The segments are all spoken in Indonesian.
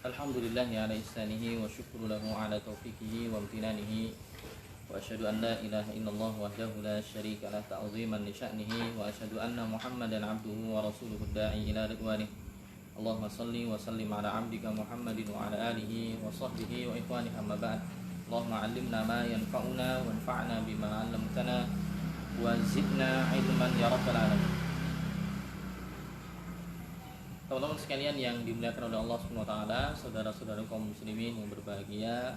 Alhamdulillahi ala ihsanihi wa syukru lahu ala taufiqihi wa amtinanihi wa asyhadu an la ilaha illallah wahdahu la syarika lah ta'ziman li sya'nihi wa asyhadu anna Muhammadan abduhu wa rasuluhu da'i ila ridwanih. Allahumma salli wa sallim ala abdika Muhammadin wa ala alihi wa sahbihi wa ikhwanihi amma ba'd. Allahumma 'allimna ma yanfa'una wanfa'na bima 'allamtana wa zidna ilman ya rabbal alamin. Teman-teman sekalian yang dimuliakan oleh Allah Subhanahu wa taala, saudara-saudara kaum muslimin yang berbahagia,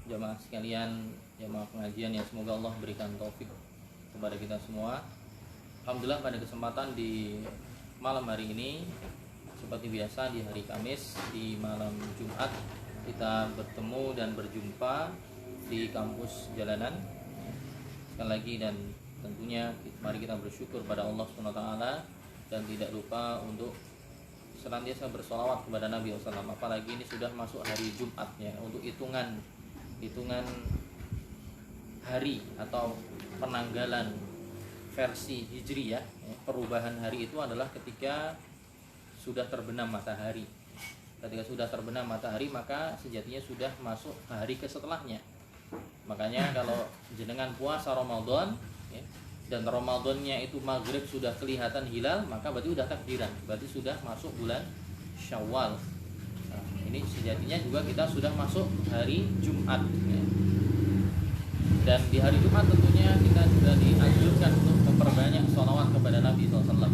jamaah sekalian, jamaah pengajian yang semoga Allah berikan taufik kepada kita semua. Alhamdulillah pada kesempatan di malam hari ini seperti biasa di hari Kamis, di malam Jumat kita bertemu dan berjumpa di kampus Jalanan. Sekali lagi dan tentunya mari kita bersyukur pada Allah Subhanahu wa taala dan tidak lupa untuk senantiasa bersolawat kepada Nabi SAW. Apalagi ini sudah masuk hari Jumat ya, untuk hitungan hari atau penanggalan versi Hijriyah ya. Perubahan hari itu adalah ketika sudah terbenam matahari. Ketika sudah terbenam matahari maka sejatinya sudah masuk hari ke setelahnya. Makanya kalau jenengan puasa Ramadan ya, dan Ramadannya itu maghrib sudah kelihatan hilal, maka berarti sudah takbiran, berarti sudah masuk bulan Syawal. Nah, ini sejatinya juga kita sudah masuk hari Jumat ya. Dan di hari Jumat tentunya kita juga dianjurkan untuk memperbanyak sholawat kepada Nabi SAW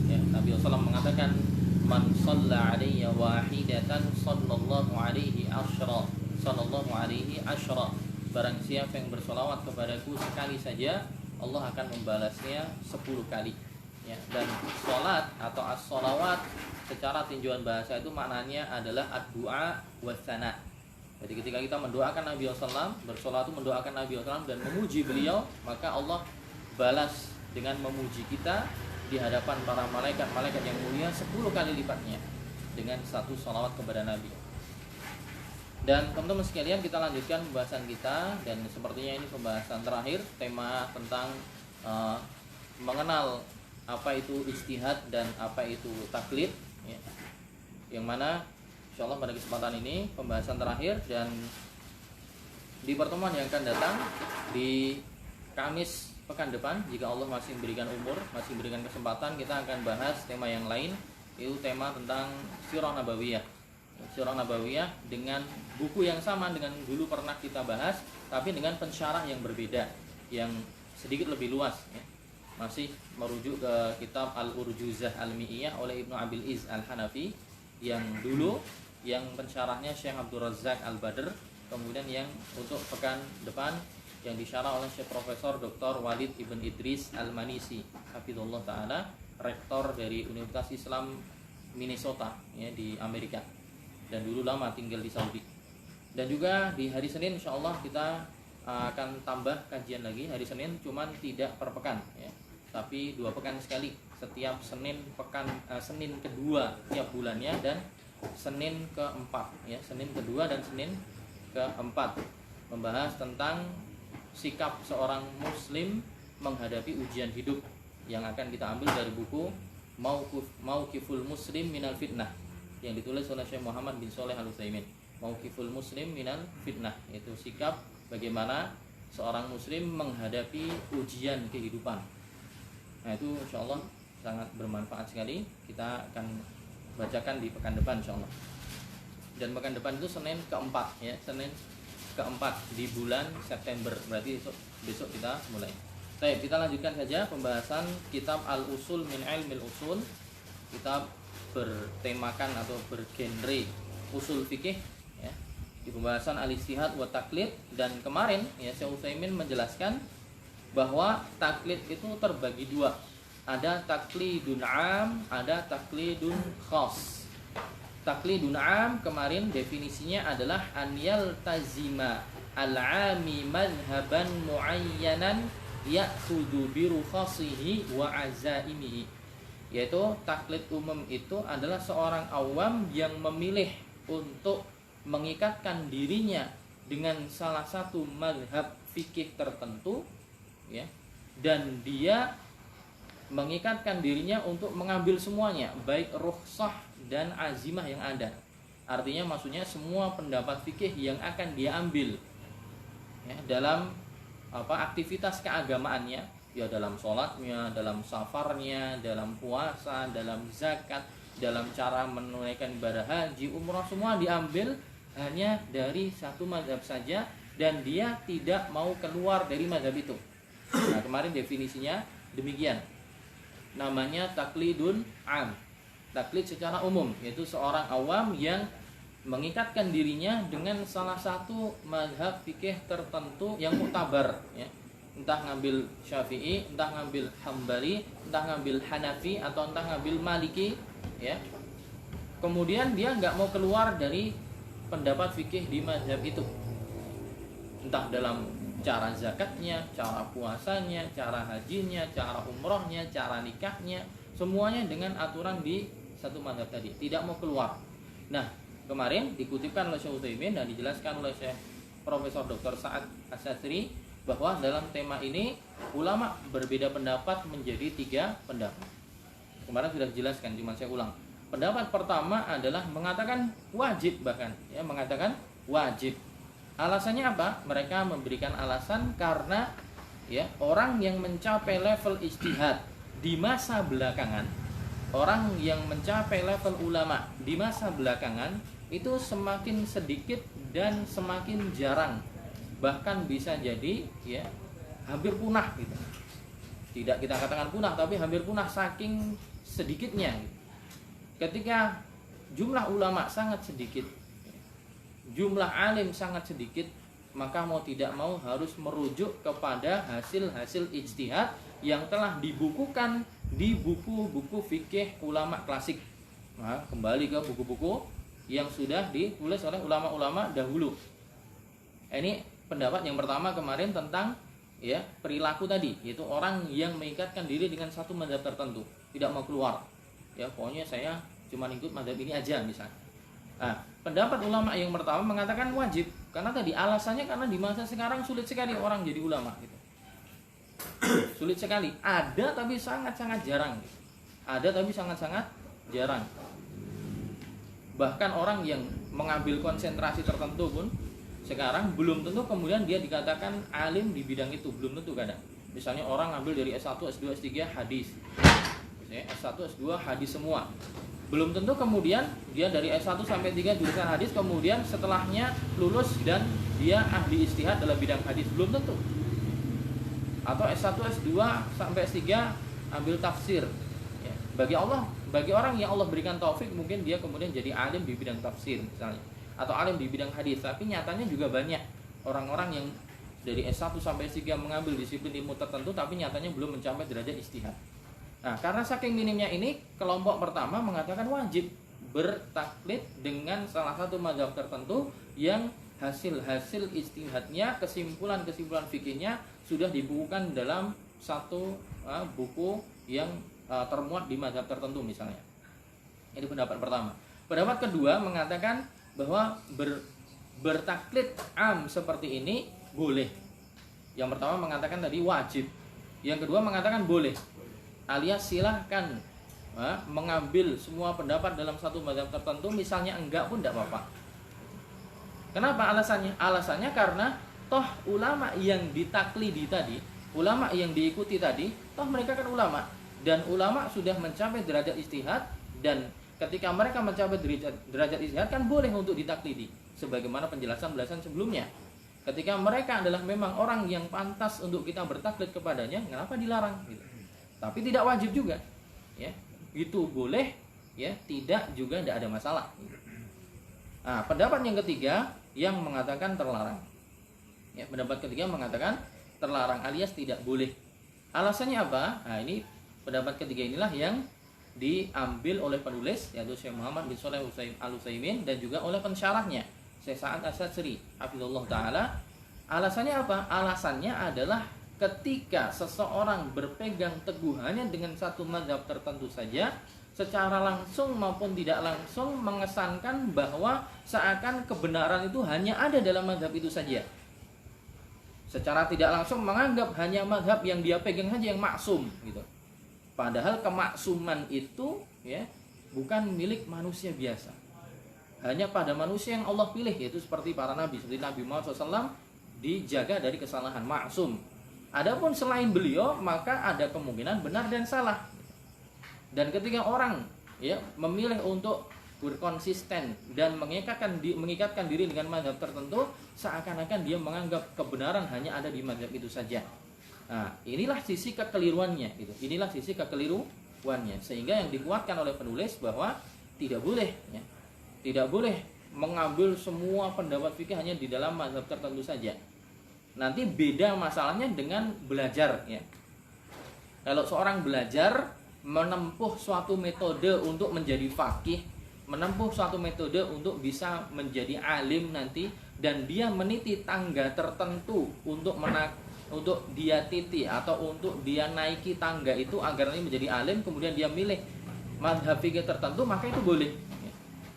ya. Nabi SAW mengatakan man shalla alayya wahidatan sallallahu alaihi asyra, sallallahu alaihi asyra. Barang siapa yang bersolawat kepadaku sekali saja, Allah akan membalasnya 10 kali ya. Dan sholat atau as-sholawat secara tinjauan bahasa itu maknanya adalah ad-du'a wa tsana. Jadi ketika kita mendoakan Nabi SAW, bersolat itu mendoakan Nabi SAW dan memuji beliau, maka Allah balas dengan memuji kita di hadapan para malaikat yang mulia 10 kali lipatnya dengan satu sholawat kepada Nabi. Dan teman-teman sekalian, kita lanjutkan pembahasan kita, dan sepertinya ini pembahasan terakhir, tema tentang mengenal apa itu ijtihad dan apa itu taklid ya. Yang mana insyaallah pada kesempatan ini pembahasan terakhir, dan di pertemuan yang akan datang di Kamis pekan depan, jika Allah masih memberikan umur, masih memberikan kesempatan, kita akan bahas tema yang lain, yaitu tema tentang Sirah Nabawiyah. Sirah Nabawiyah dengan buku yang sama dengan dulu pernah kita bahas, tapi dengan pensyarah yang berbeda, yang sedikit lebih luas ya. Masih merujuk ke kitab Al-Urjuzah Al-Mi'iyah oleh Ibnu Abil Iz Al-Hanafi, yang dulu yang pensyarahnya Syekh Abdul Razak Al-Badr. Kemudian yang untuk pekan depan yang disyarah oleh Syekh Profesor Dr. Walid Ibn Idris Al-Manisi hafizallahu taala, rektor dari Universitas Islam Minnesota ya, di Amerika, dan dulu lama tinggal di Saudi. Dan juga di hari Senin insyaallah kita akan tambah kajian lagi. Hari Senin cuman tidak per pekan ya, tapi 2 pekan sekali, setiap Senin pekan Senin kedua tiap bulannya, dan Senin keempat ya, Senin kedua dan Senin keempat, membahas tentang sikap seorang muslim menghadapi ujian hidup, yang akan kita ambil dari buku Mauqiful Muslim Minal Fitnah yang ditulis oleh Syekh Muhammad bin Shalih Al-Utsaimin. Mauqiful Muslim Minal Fitnah, itu sikap bagaimana seorang muslim menghadapi ujian kehidupan. Nah, itu insyaallah sangat bermanfaat sekali. Kita akan bacakan di pekan depan insyaallah. Dan pekan depan itu Senin keempat ya, Senin keempat di bulan September, berarti besok kita mulai. Baik, kita lanjutkan saja pembahasan kitab Al-Usul min Ilmil Usul. Kitab bertemakan atau bergenre usul fikih ya, di pembahasan al-ijtihad wa taklid. Dan kemarin ya Syekh Utsaimin menjelaskan bahwa taklid itu terbagi 2. Ada taklidun am, ada taklidun khas. Taklidun am kemarin definisinya adalah an yaltazima al-ami madhhaban muayyanan ya'khudhu bi rukhasihi wa azaimihi. Yaitu taklid umum itu adalah seorang awam yang memilih untuk mengikatkan dirinya dengan salah satu mazhab fikih tertentu ya, dan dia mengikatkan dirinya untuk mengambil semuanya, baik rukhsah dan azimah yang ada. Artinya maksudnya semua pendapat fikih yang akan dia ambil ya, dalam aktivitas keagamaannya, ya dalam sholatnya, dalam safarnya, dalam puasa, dalam zakat, dalam cara menunaikan ibadah haji, umrah, semua diambil hanya dari satu mazhab saja dan dia tidak mau keluar dari mazhab itu. Nah, kemarin definisinya demikian. Namanya taklidun am. Taklid secara umum, yaitu seorang awam yang mengikatkan dirinya dengan salah satu mazhab fikih tertentu yang muktabar ya. Entah ngambil Syafi'i, entah ngambil Hambali, entah ngambil Hanafi atau entah ngambil Maliki ya. Kemudian dia nggak mau keluar dari pendapat fikih di mazhab itu. Entah dalam cara zakatnya, cara puasanya, cara hajinya, cara umrohnya, cara nikahnya, semuanya dengan aturan di satu mazhab tadi, tidak mau keluar. Nah, kemarin dikutipkan oleh Syekh Utsaimin dan dijelaskan oleh Syekh Profesor Dr. Sa'ad As-Satsri bahwa dalam tema ini ulama berbeda pendapat menjadi 3 pendapat. Kemarin sudah dijelaskan, cuma saya ulang. Pendapat pertama adalah mengatakan wajib, bahkan ya, mengatakan wajib. Alasannya apa? Mereka memberikan alasan karena ya, orang yang mencapai level ijtihad di masa belakangan, orang yang mencapai level ulama di masa belakangan itu semakin sedikit dan semakin jarang, bahkan bisa jadi ya hampir punah gitu. Tidak kita katakan punah, tapi hampir punah saking sedikitnya. Ketika jumlah ulama sangat sedikit, jumlah alim sangat sedikit, maka mau tidak mau harus merujuk kepada hasil-hasil ijtihad yang telah dibukukan di buku-buku fikih ulama klasik. Nah, kembali ke buku-buku yang sudah ditulis oleh ulama-ulama dahulu. Ini pendapat yang pertama kemarin tentang ya perilaku tadi, yaitu orang yang mengikatkan diri dengan satu mazhab tertentu, tidak mau keluar. Ya, pokoknya saya cuma ikut mazhab ini aja misalnya. Nah, pendapat ulama yang pertama mengatakan wajib, karena tadi alasannya karena di masa sekarang sulit sekali orang jadi ulama gitu. Sulit sekali. Ada tapi sangat-sangat jarang gitu. Ada tapi sangat-sangat jarang. Bahkan orang yang mengambil konsentrasi tertentu pun sekarang belum tentu kemudian dia dikatakan alim di bidang itu, belum tentu kadang. Misalnya orang ngambil dari S1, S2, S3 hadis. Misalnya S1, S2 hadis semua. Belum tentu kemudian dia dari S1 sampai 3 jurusan hadis, kemudian setelahnya lulus dan dia ahli ijtihad dalam bidang hadis, belum tentu. Atau S1, S2 sampai S3 ambil tafsir. Ya. Bagi orang yang Allah berikan taufik, mungkin dia kemudian jadi alim di bidang tafsir misalnya, atau alim di bidang hadis. Tapi nyatanya juga banyak orang-orang yang dari S1 sampai S3 mengambil disiplin ilmu tertentu, tapi nyatanya belum mencapai derajat ijtihad. Nah, karena saking minimnya ini, kelompok pertama mengatakan wajib bertaklid dengan salah satu mazhab tertentu yang hasil-hasil ijtihadnya, kesimpulan-kesimpulan fikihnya sudah dibukukan dalam satu buku yang termuat di mazhab tertentu misalnya. Ini pendapat pertama. Pendapat kedua mengatakan bahwa bertaklid am seperti ini boleh. Yang pertama mengatakan tadi wajib. Yang kedua mengatakan boleh. Alias silahkan mengambil semua pendapat dalam satu mazhab tertentu, misalnya enggak pun tidak apa-apa. Kenapa alasannya? Alasannya karena toh ulama yang ditaklidi tadi, ulama yang diikuti tadi, toh mereka kan ulama, dan ulama sudah mencapai derajat ijtihad, dan ketika mereka mencapai derajat ijtihad kan boleh untuk ditaklidi, sebagaimana penjelasan-penjelasan sebelumnya. Ketika mereka adalah memang orang yang pantas untuk kita bertaklid kepadanya, kenapa dilarang? Gitu. Tapi tidak wajib juga, ya. Itu boleh, ya. Tidak juga tidak ada masalah. Nah, pendapat yang ketiga yang mengatakan terlarang. Ya, pendapat ketiga mengatakan terlarang alias tidak boleh. Alasannya apa? Nah, ini pendapat ketiga inilah yang diambil oleh penulis, yaitu Syekh Muhammad bin Shalih Al-Utsaimin, dan juga oleh pensyarahnya Syekh Sa'ad As-Satsri hafizallahu taala. Alasannya apa? Alasannya adalah ketika seseorang berpegang teguh hanya dengan satu mazhab tertentu saja, secara langsung maupun tidak langsung mengesankan bahwa seakan kebenaran itu hanya ada dalam mazhab itu saja. Secara tidak langsung menganggap hanya mazhab yang dia pegang saja yang maksum gitu. Padahal kemaksuman itu ya bukan milik manusia biasa. hanya pada manusia yang Allah pilih, yaitu seperti para nabi, seperti Nabi Muhammad SAW dijaga dari kesalahan, maksum. Adapun selain beliau maka ada kemungkinan benar dan salah. Dan ketika orang ya memilih untuk berkonsisten dan mengikatkan diri dengan mazhab tertentu, seakan-akan dia menganggap kebenaran hanya ada di mazhab itu saja. Nah, inilah sisi kekeliruannya gitu. Inilah sisi kekeliruannya, sehingga yang dikuatkan oleh penulis bahwa tidak boleh ya. Tidak boleh mengambil semua pendapat fikih hanya di dalam mazhab tertentu saja. Nanti beda masalahnya dengan belajar ya. Kalau seorang belajar menempuh suatu metode untuk menjadi faqih, menempuh suatu metode untuk bisa menjadi alim nanti, dan dia meniti tangga tertentu untuk dia titi atau untuk dia naiki tangga itu agar nanti menjadi alim, kemudian dia milih mazhab fikih tertentu, maka itu boleh.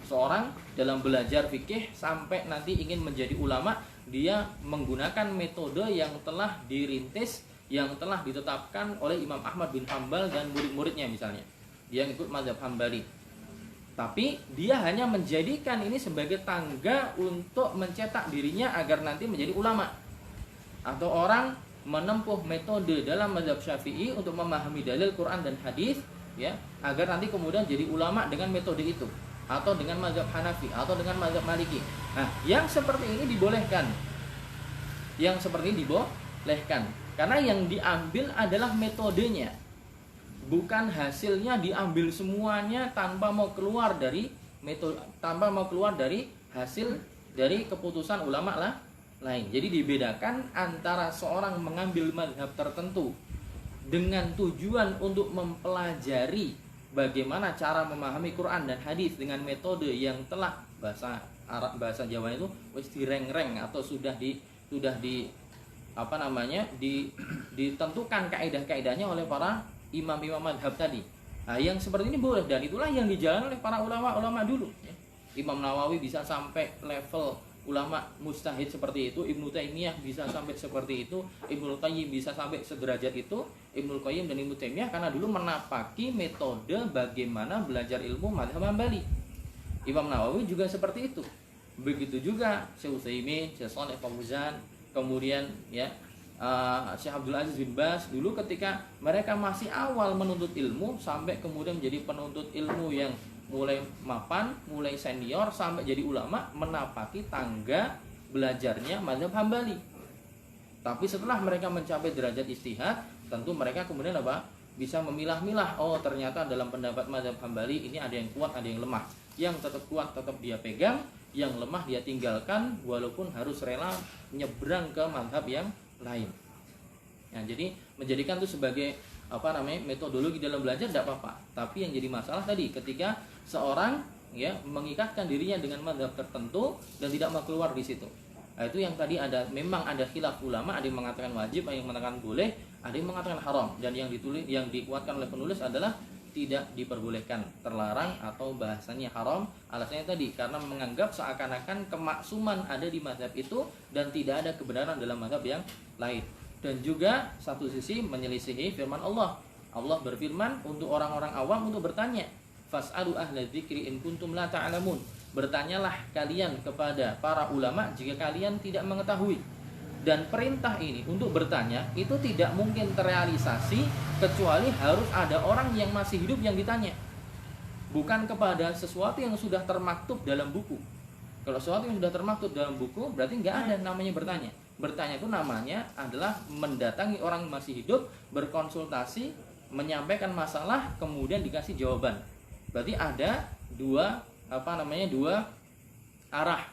Seorang dalam belajar fikih sampai nanti ingin menjadi ulama, dia menggunakan metode yang telah dirintis, yang telah ditetapkan oleh Imam Ahmad bin Hanbal dan murid-muridnya misalnya. Dia ikut mazhab Hambali. Tapi dia hanya menjadikan ini sebagai tangga untuk mencetak dirinya agar nanti menjadi ulama. Atau orang menempuh metode dalam mazhab Syafi'i untuk memahami dalil Quran dan hadis ya, agar nanti kemudian jadi ulama dengan metode itu, atau dengan mazhab Hanafi, atau dengan mazhab Maliki. Nah, yang seperti ini dibolehkan. Yang seperti ini dibolehkan. Karena yang diambil adalah metodenya. Bukan hasilnya diambil semuanya tanpa mau keluar dari metode, tanpa mau keluar dari hasil dari keputusan ulama lah lain. Jadi dibedakan antara seorang mengambil mazhab tertentu dengan tujuan untuk mempelajari bagaimana cara memahami Quran dan hadis dengan metode yang telah bahasa Arab, bahasa Jawa itu wis direng-reng atau sudah ditentukan kaidah-kaidahnya oleh para imam-imam madhab tadi. Nah, yang seperti ini boleh, dan itulah yang dijalankan oleh para ulama-ulama dulu ya. Imam Nawawi bisa sampai level ulama mujtahid seperti itu, Ibnu Taimiyah bisa sampai seperti itu, Ibnu Qayyim bisa sampai sederajat itu, Ibnu Qayyim dan Ibnu Taimiyah, karena dulu menapaki metode bagaimana belajar ilmu mazhab Hambali. Imam Nawawi juga seperti itu. Begitu juga Syekh Utsaimin, Syekh Shalih Fauzan, kemudian ya Syekh Abdul Aziz bin Baz dulu ketika mereka masih awal menuntut ilmu sampai kemudian menjadi penuntut ilmu yang mulai mapan, mulai senior sampai jadi ulama, menapaki tangga belajarnya mazhab Hambali. Tapi setelah mereka mencapai derajat ijtihad, tentu mereka kemudian apa? Bisa memilah-milah, oh ternyata dalam pendapat mazhab Hambali ini ada yang kuat, ada yang lemah. Yang tetap kuat tetap dia pegang, yang lemah dia tinggalkan walaupun harus rela nyebrang ke mazhab yang lain. Nah, jadi menjadikan itu sebagai metodologi dalam belajar tidak apa-apa. Tapi yang jadi masalah tadi ketika seorang ya mengikatkan dirinya dengan mazhab tertentu dan tidak mau keluar di situ. Nah, itu yang tadi memang ada khilaf ulama, ada yang mengatakan wajib, ada yang mengatakan boleh, ada yang mengatakan haram, dan yang dikuatkan oleh penulis adalah tidak diperbolehkan, terlarang atau bahasanya haram. Alasannya tadi karena menganggap seakan-akan kemaksuman ada di mazhab itu dan tidak ada kebenaran dalam mazhab yang lain. Dan juga satu sisi menyelisihi firman Allah. Allah berfirman untuk orang-orang awam untuk bertanya, fas'alu ahla dzikri in kuntum la ta'lamun. Bertanyalah kalian kepada para ulama jika kalian tidak mengetahui. Dan perintah ini untuk bertanya itu tidak mungkin terrealisasi kecuali harus ada orang yang masih hidup yang ditanya. Bukan kepada sesuatu yang sudah termaktub dalam buku. Kalau sesuatu yang sudah termaktub dalam buku berarti nggak ada namanya bertanya. Bertanya itu namanya adalah mendatangi orang masih hidup, berkonsultasi, menyampaikan masalah, kemudian dikasih jawaban. Berarti ada dua arah.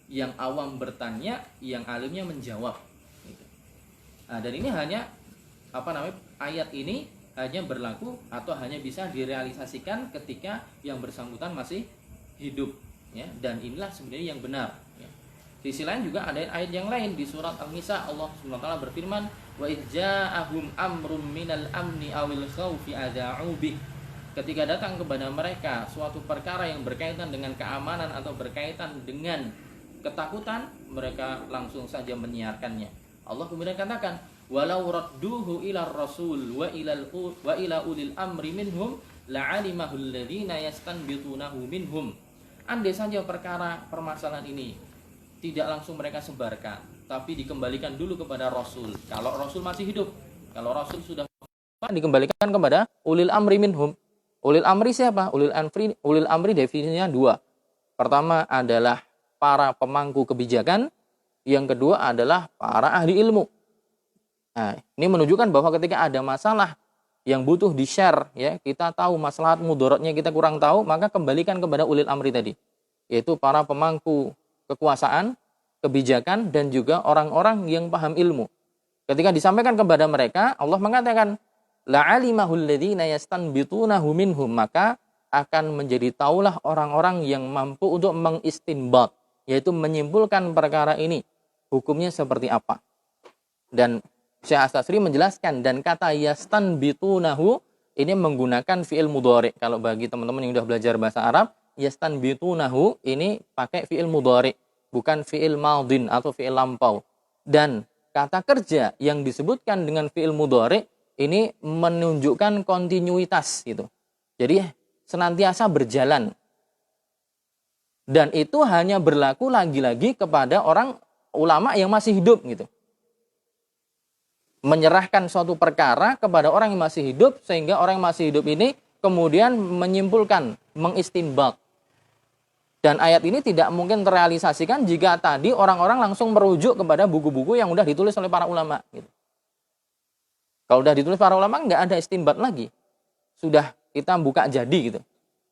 Yang awam bertanya, yang alimnya menjawab. Nah, dan ini hanya ayat ini hanya berlaku atau hanya bisa direalisasikan ketika yang bersangkutan masih hidup, ya. Dan inilah sebenarnya yang benar. Ya. Di sisi lain juga ada ayat yang lain di surat An-Nisa, Allah SWT berfirman, wa idza'ahum amrum minal amni awil khawfi ada'u bih. Ketika datang kepada mereka suatu perkara yang berkaitan dengan keamanan atau berkaitan dengan ketakutan, mereka langsung saja menyiarkannya. Allah kemudian katakan, walau radduhu ila rasul wa ila ulil amri minhum la'alimahu alladhina yastanbitunahu minhum. andai saja perkara permasalahan ini tidak langsung mereka sebarkan, tapi dikembalikan dulu kepada Rasul. Kalau Rasul masih hidup, kalau Rasul sudah dikembalikan kepada ulil amri minhum. Ulil amri siapa? Ulil amri definisinya dua. Pertama adalah para pemangku kebijakan, yang kedua adalah para ahli ilmu. Nah, ini menunjukkan bahwa ketika ada masalah yang butuh di-share, ya, kita tahu maslahat mudaratnya kita kurang tahu, maka kembalikan kepada ulil amri tadi, yaitu para pemangku kekuasaan, kebijakan, dan juga orang-orang yang paham ilmu. Ketika disampaikan kepada mereka, Allah mengatakan, la'alimahul ladzina yastanbitunahu minhum, maka akan menjadi taulah orang-orang yang mampu untuk mengistinbat, yaitu menyimpulkan perkara ini, hukumnya seperti apa. Dan Syekh As-Sasri menjelaskan, dan kata yastanbitunahu ini menggunakan fi'il mudhari'. Kalau bagi teman-teman yang sudah belajar bahasa Arab, yastanbitunahu ini pakai fi'il mudhari', bukan fi'il madin atau fi'il lampau. Dan kata kerja yang disebutkan dengan fi'il mudhari' ini menunjukkan kontinuitas gitu. Jadi senantiasa berjalan. Dan itu hanya berlaku lagi-lagi kepada orang ulama yang masih hidup gitu. Menyerahkan suatu perkara kepada orang yang masih hidup, sehingga orang yang masih hidup ini kemudian menyimpulkan, mengistinbat. Dan ayat ini tidak mungkin terrealisasikan jika tadi orang-orang langsung merujuk kepada buku-buku yang sudah ditulis oleh para ulama gitu. Kalau sudah ditulis para ulama, nggak ada istinbat lagi. Sudah kita buka jadi gitu.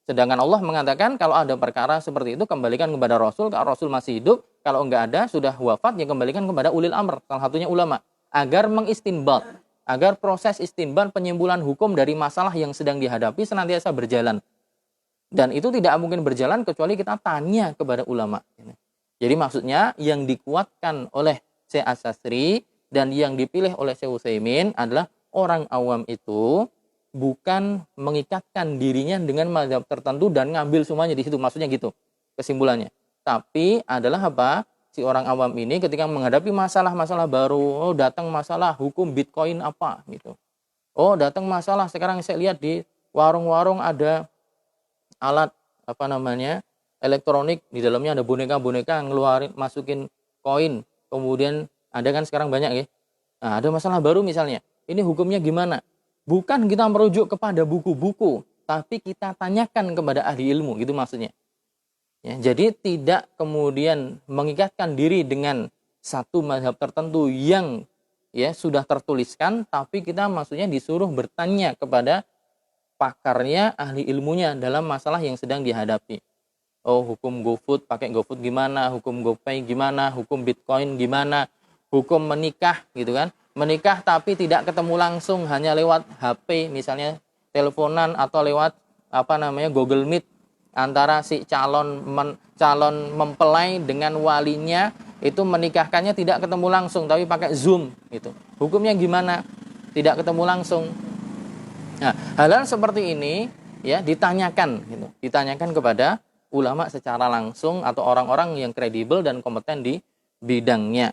Sedangkan Allah mengatakan kalau ada perkara seperti itu kembalikan kepada Rasul. Kalau Rasul masih hidup, kalau nggak ada, sudah wafat, ya kembalikan kepada ulil amr, salah satunya ulama. Agar mengistinbat, agar proses istinbat penyimpulan hukum dari masalah yang sedang dihadapi senantiasa berjalan. Dan itu tidak mungkin berjalan kecuali kita tanya kepada ulama. Jadi maksudnya yang dikuatkan oleh Syekh As-Sasri dan yang dipilih oleh Syekh Utsaimin adalah orang awam itu bukan mengikatkan dirinya dengan mazhab tertentu dan ngambil semuanya di situ, maksudnya gitu kesimpulannya. Tapi adalah apa? Si orang awam ini ketika menghadapi masalah-masalah baru, oh datang masalah hukum Bitcoin apa gitu. Oh datang masalah sekarang saya lihat di warung-warung ada alat elektronik, di dalamnya ada boneka-boneka ngeluarin masukin koin. Kemudian ada kan sekarang banyak ya. Nah, ada masalah baru misalnya. Ini hukumnya gimana? Bukan kita merujuk kepada buku-buku, tapi kita tanyakan kepada ahli ilmu, gitu maksudnya. Ya, jadi tidak kemudian mengikatkan diri dengan satu mazhab tertentu yang ya sudah tertuliskan, tapi kita maksudnya disuruh bertanya kepada pakarnya, ahli ilmunya dalam masalah yang sedang dihadapi. Oh, hukum GoFood, pakai GoFood gimana? Hukum GoPay gimana? Hukum Bitcoin gimana? Hukum menikah gitu kan? Menikah tapi tidak ketemu langsung, hanya lewat HP misalnya, teleponan atau lewat Google Meet antara si calon mempelai dengan walinya, itu menikahkannya tidak ketemu langsung tapi pakai Zoom gitu. Hukumnya gimana? Tidak ketemu langsung. Nah, hal-hal seperti ini ya ditanyakan gitu. Ditanyakan kepada ulama secara langsung atau orang-orang yang kredibel dan kompeten di bidangnya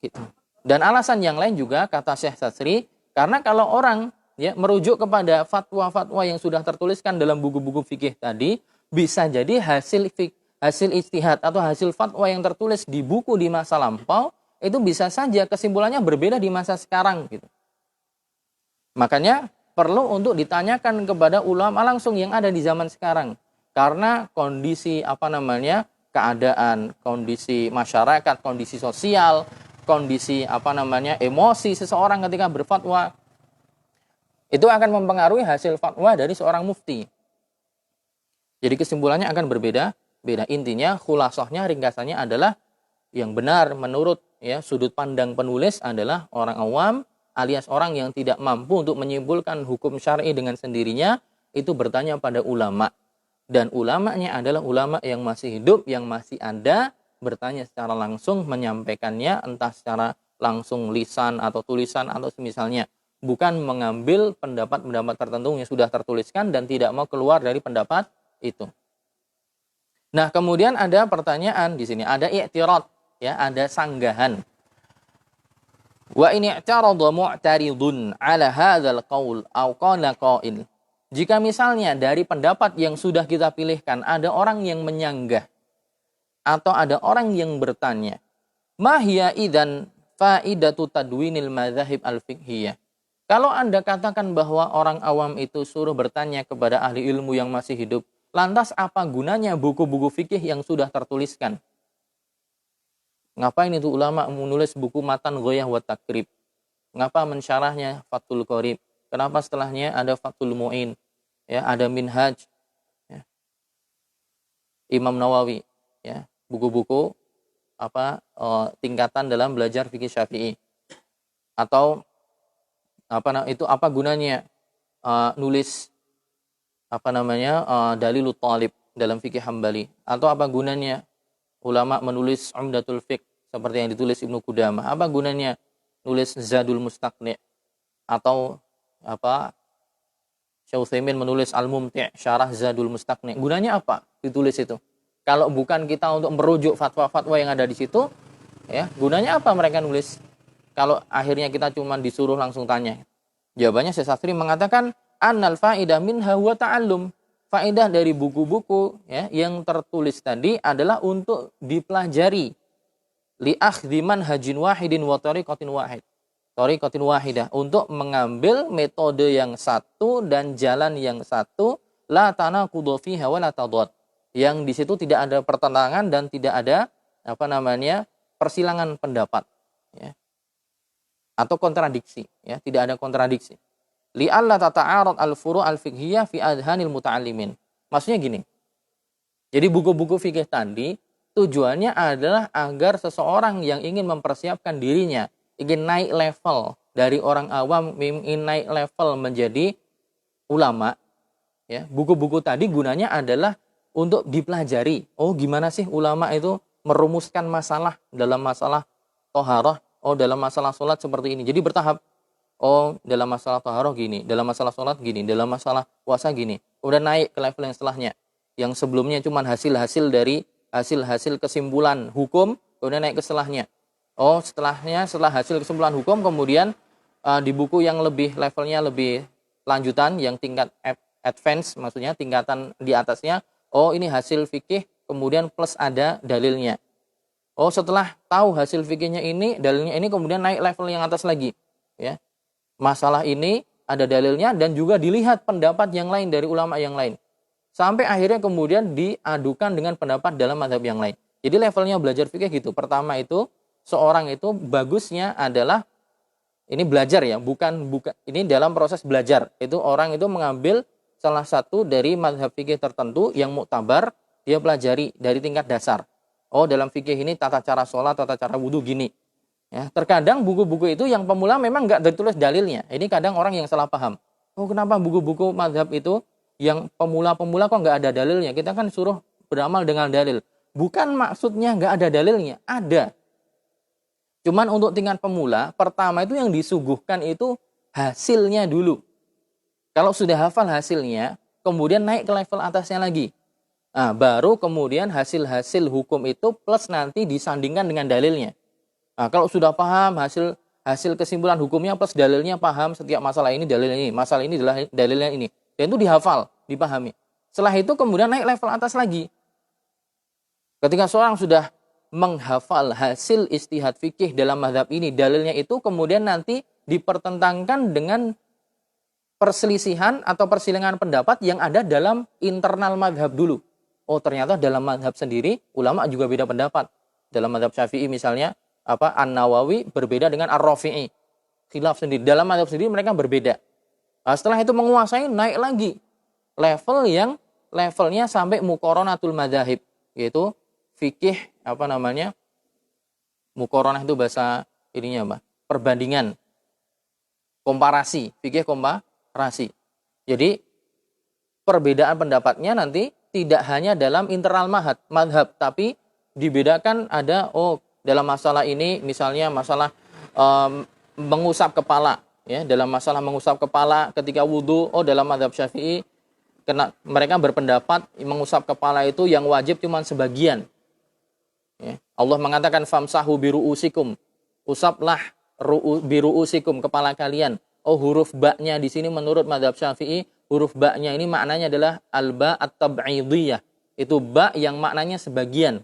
gitu. Dan alasan yang lain juga kata Syekh Sasri, karena kalau orang ya merujuk kepada fatwa-fatwa yang sudah tertuliskan dalam buku-buku fikih tadi, bisa jadi hasil ijtihad atau hasil fatwa yang tertulis di buku di masa lampau itu bisa saja kesimpulannya berbeda di masa sekarang gitu. Makanya perlu untuk ditanyakan kepada ulama langsung yang ada di zaman sekarang. Karena kondisi keadaan, kondisi masyarakat, kondisi sosial, kondisi emosi seseorang ketika berfatwa itu akan mempengaruhi hasil fatwa dari seorang mufti. Jadi kesimpulannya akan berbeda. Intinya khulasahnya, ringkasannya adalah yang benar menurut ya sudut pandang penulis adalah orang awam alias orang yang tidak mampu untuk menyimpulkan hukum syar'i dengan sendirinya, itu bertanya pada ulama. Dan ulamanya adalah ulama yang masih hidup, yang masih ada, bertanya secara langsung, menyampaikannya entah secara langsung lisan atau tulisan atau semisalnya. Bukan mengambil pendapat-pendapat tertentu yang sudah tertuliskan dan tidak mau keluar dari pendapat itu. Nah, kemudian ada pertanyaan di sini, ada i'tirad, ya, ada sanggahan. Wa in i'tarada mu'taridun 'ala hadzal qaul aw qala qail Jika misalnya dari pendapat yang sudah kita pilihkan ada orang yang menyanggah atau ada orang yang bertanya, mahya idzan faidatu tadwinil madzahib al-fiqhiyah. Kalau Anda katakan bahwa orang awam itu suruh bertanya kepada ahli ilmu yang masih hidup, lantas apa gunanya buku-buku fikih yang sudah tertuliskan? Ngapain itu ulama menulis buku Matan Ghoyah wa Takrib? Ngapa mensyarahnya Fathul Qorib? Kenapa setelahnya ada Fathul Mu'in? Ya, ada Minhaj, ya. Imam Nawawi, ya, buku-buku tingkatan dalam belajar fikih Syafi'i. Atau apa gunanya nulis Dalilut Thalib dalam fikih Hambali, atau apa gunanya ulama menulis Umdatul Fiqh seperti yang ditulis Ibnu Qudamah? Apa gunanya nulis Zadul Mustaqni, atau Syekh Utsaimin menulis Al-Mumti' Syarah Zadul Mustaqni? Gunanya apa ditulis itu? Kalau bukan kita untuk merujuk fatwa-fatwa yang ada di situ, ya, gunanya apa mereka nulis? Kalau akhirnya kita cuma disuruh langsung tanya. Jawabannya Syekh Sastri mengatakan annal faidah minha huwa ta'allum. Faedah dari buku-buku, ya, yang tertulis tadi adalah untuk dipelajari. Li akhdhi manhajin wahidin wa tariqatin wahidah, untuk mengambil metode yang satu dan jalan yang satu, la tanaqudhu fiha wa la tadad. Yang di situ tidak ada pertentangan dan tidak ada persilangan pendapat, ya. Atau kontradiksi, ya, tidak ada kontradiksi. Li alla tata'arad al-furu' al-fiqhiyah fi adhanil muta'allimin. Maksudnya gini. Jadi buku-buku fikih tadi tujuannya adalah agar seseorang yang ingin mempersiapkan dirinya, ingin naik level dari orang awam, ingin naik level menjadi ulama, ya. Buku-buku tadi gunanya adalah untuk dipelajari. Oh, gimana sih ulama itu merumuskan masalah dalam masalah thaharah, oh dalam masalah sholat seperti ini. Jadi bertahap. Oh, dalam masalah thaharah gini, dalam masalah sholat gini, dalam masalah puasa gini. Udah naik ke level yang setelahnya. Yang sebelumnya cuma hasil-hasil dari hasil-hasil kesimpulan hukum, udah naik ke setelahnya. Oh, setelah hasil kesimpulan hukum, kemudian di buku yang lebih levelnya lebih lanjutan, yang tingkat advance, maksudnya tingkatan di atasnya, oh ini hasil fikih, kemudian plus ada dalilnya. Oh, setelah tahu hasil fikihnya ini, dalilnya ini, kemudian naik level yang atas lagi, ya. Masalah ini ada dalilnya dan juga dilihat pendapat yang lain dari ulama yang lain. Sampai akhirnya kemudian diadukan dengan pendapat dalam mazhab yang lain. Jadi levelnya belajar fikih gitu. Pertama itu seorang itu bagusnya adalah ini belajar, ya, bukan ini dalam proses belajar. Itu orang itu mengambil salah satu dari mazhab fikih tertentu yang muktabar, dia pelajari dari tingkat dasar. Oh, dalam fikih ini tata cara sholat, tata cara wudu gini. Ya, terkadang buku-buku itu yang pemula memang nggak ditulis dalilnya. Ini kadang orang yang salah paham. Oh, kenapa buku-buku mazhab itu yang pemula-pemula kok nggak ada dalilnya? Kita kan suruh beramal dengan dalil. Bukan maksudnya nggak ada dalilnya, ada. Cuman untuk tingkat pemula, pertama itu yang disuguhkan itu hasilnya dulu. Kalau sudah hafal hasilnya, kemudian naik ke level atasnya lagi. Nah, baru kemudian hasil-hasil hukum itu plus nanti disandingkan dengan dalilnya. Nah, kalau sudah paham hasil kesimpulan hukumnya plus dalilnya, paham setiap masalah ini dalilnya ini, masalah ini adalah dalilnya ini. Dan itu dihafal, dipahami. Setelah itu kemudian naik level atas lagi. Ketika seorang sudah menghafal hasil ijtihad fikih dalam mazhab ini, dalilnya itu kemudian nanti dipertentangkan dengan perselisihan atau persilangan pendapat yang ada dalam internal mazhab dulu. Oh, ternyata dalam mazhab sendiri ulama juga beda pendapat. Dalam mazhab Syafi'i misalnya, An-Nawawi berbeda dengan Ar-Rafi'i. Khilaf sendiri. Dalam mazhab sendiri mereka berbeda. Nah, setelah itu menguasai, naik lagi level yang levelnya sampai muqoronatul madzahib, yaitu fikih muqaronah itu bahasa ininya, Mbak, perbandingan, komparasi, fikih komparasi. Jadi perbedaan pendapatnya nanti tidak hanya dalam internal mazhab, tapi dibedakan ada dalam masalah ini misalnya masalah mengusap kepala, ya, dalam masalah mengusap kepala ketika wudu, dalam mazhab Syafi'i mereka berpendapat mengusap kepala itu yang wajib cuma sebagian. Ya. Allah mengatakan famsahu biruusikum, usaplah biruusikum kepala kalian. Huruf ba-nya di sini menurut mazhab Syafi'i huruf ba-nya ini maknanya adalah al-ba at-tab'idiyah. Itu ba yang maknanya sebagian.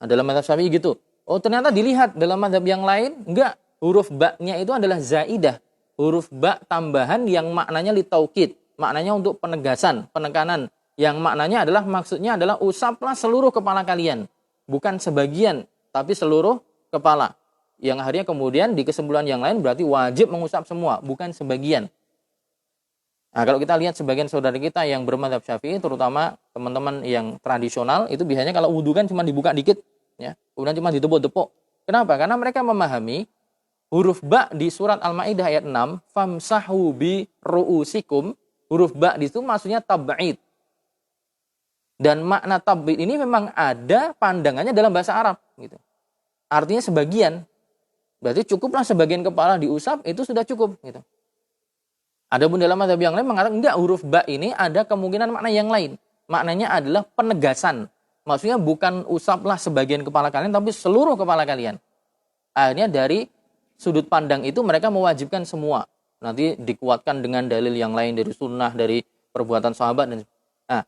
Nah, dalam mazhab Syafi'i gitu. Oh, ternyata dilihat dalam mazhab yang lain, enggak. Huruf ba-nya itu adalah zaidah. Huruf ba tambahan yang maknanya litaukid. Maknanya untuk penegasan, penekanan. Yang maknanya adalah, maksudnya adalah usaplah seluruh kepala kalian. Bukan sebagian, tapi seluruh kepala. Yang akhirnya kemudian di kesimpulan yang lain berarti wajib mengusap semua, bukan sebagian. Nah, kalau kita lihat sebagian saudara kita yang bermadzhab Syafi'i, terutama teman-teman yang tradisional, itu biasanya kalau wudu kan cuma dibuka dikit, ya, kemudian cuma ditepuk-tepuk. Kenapa? Karena mereka memahami huruf ba di surat Al-Maidah ayat 6, famsahu bi ru'usikum, huruf ba di situ maksudnya tab'id. Dan makna tab'id ini memang ada pandangannya dalam bahasa Arab, gitu. Artinya sebagian. Berarti cukuplah sebagian kepala diusap, itu sudah cukup, gitu. Adapun dalam mazhab yang lain mengatakan enggak, huruf ba ini ada kemungkinan makna yang lain. Maknanya adalah penegasan. Maksudnya bukan usaplah sebagian kepala kalian, tapi seluruh kepala kalian. Akhirnya dari sudut pandang itu mereka mewajibkan semua. Nanti dikuatkan dengan dalil yang lain dari sunnah, dari perbuatan sahabat. Nah,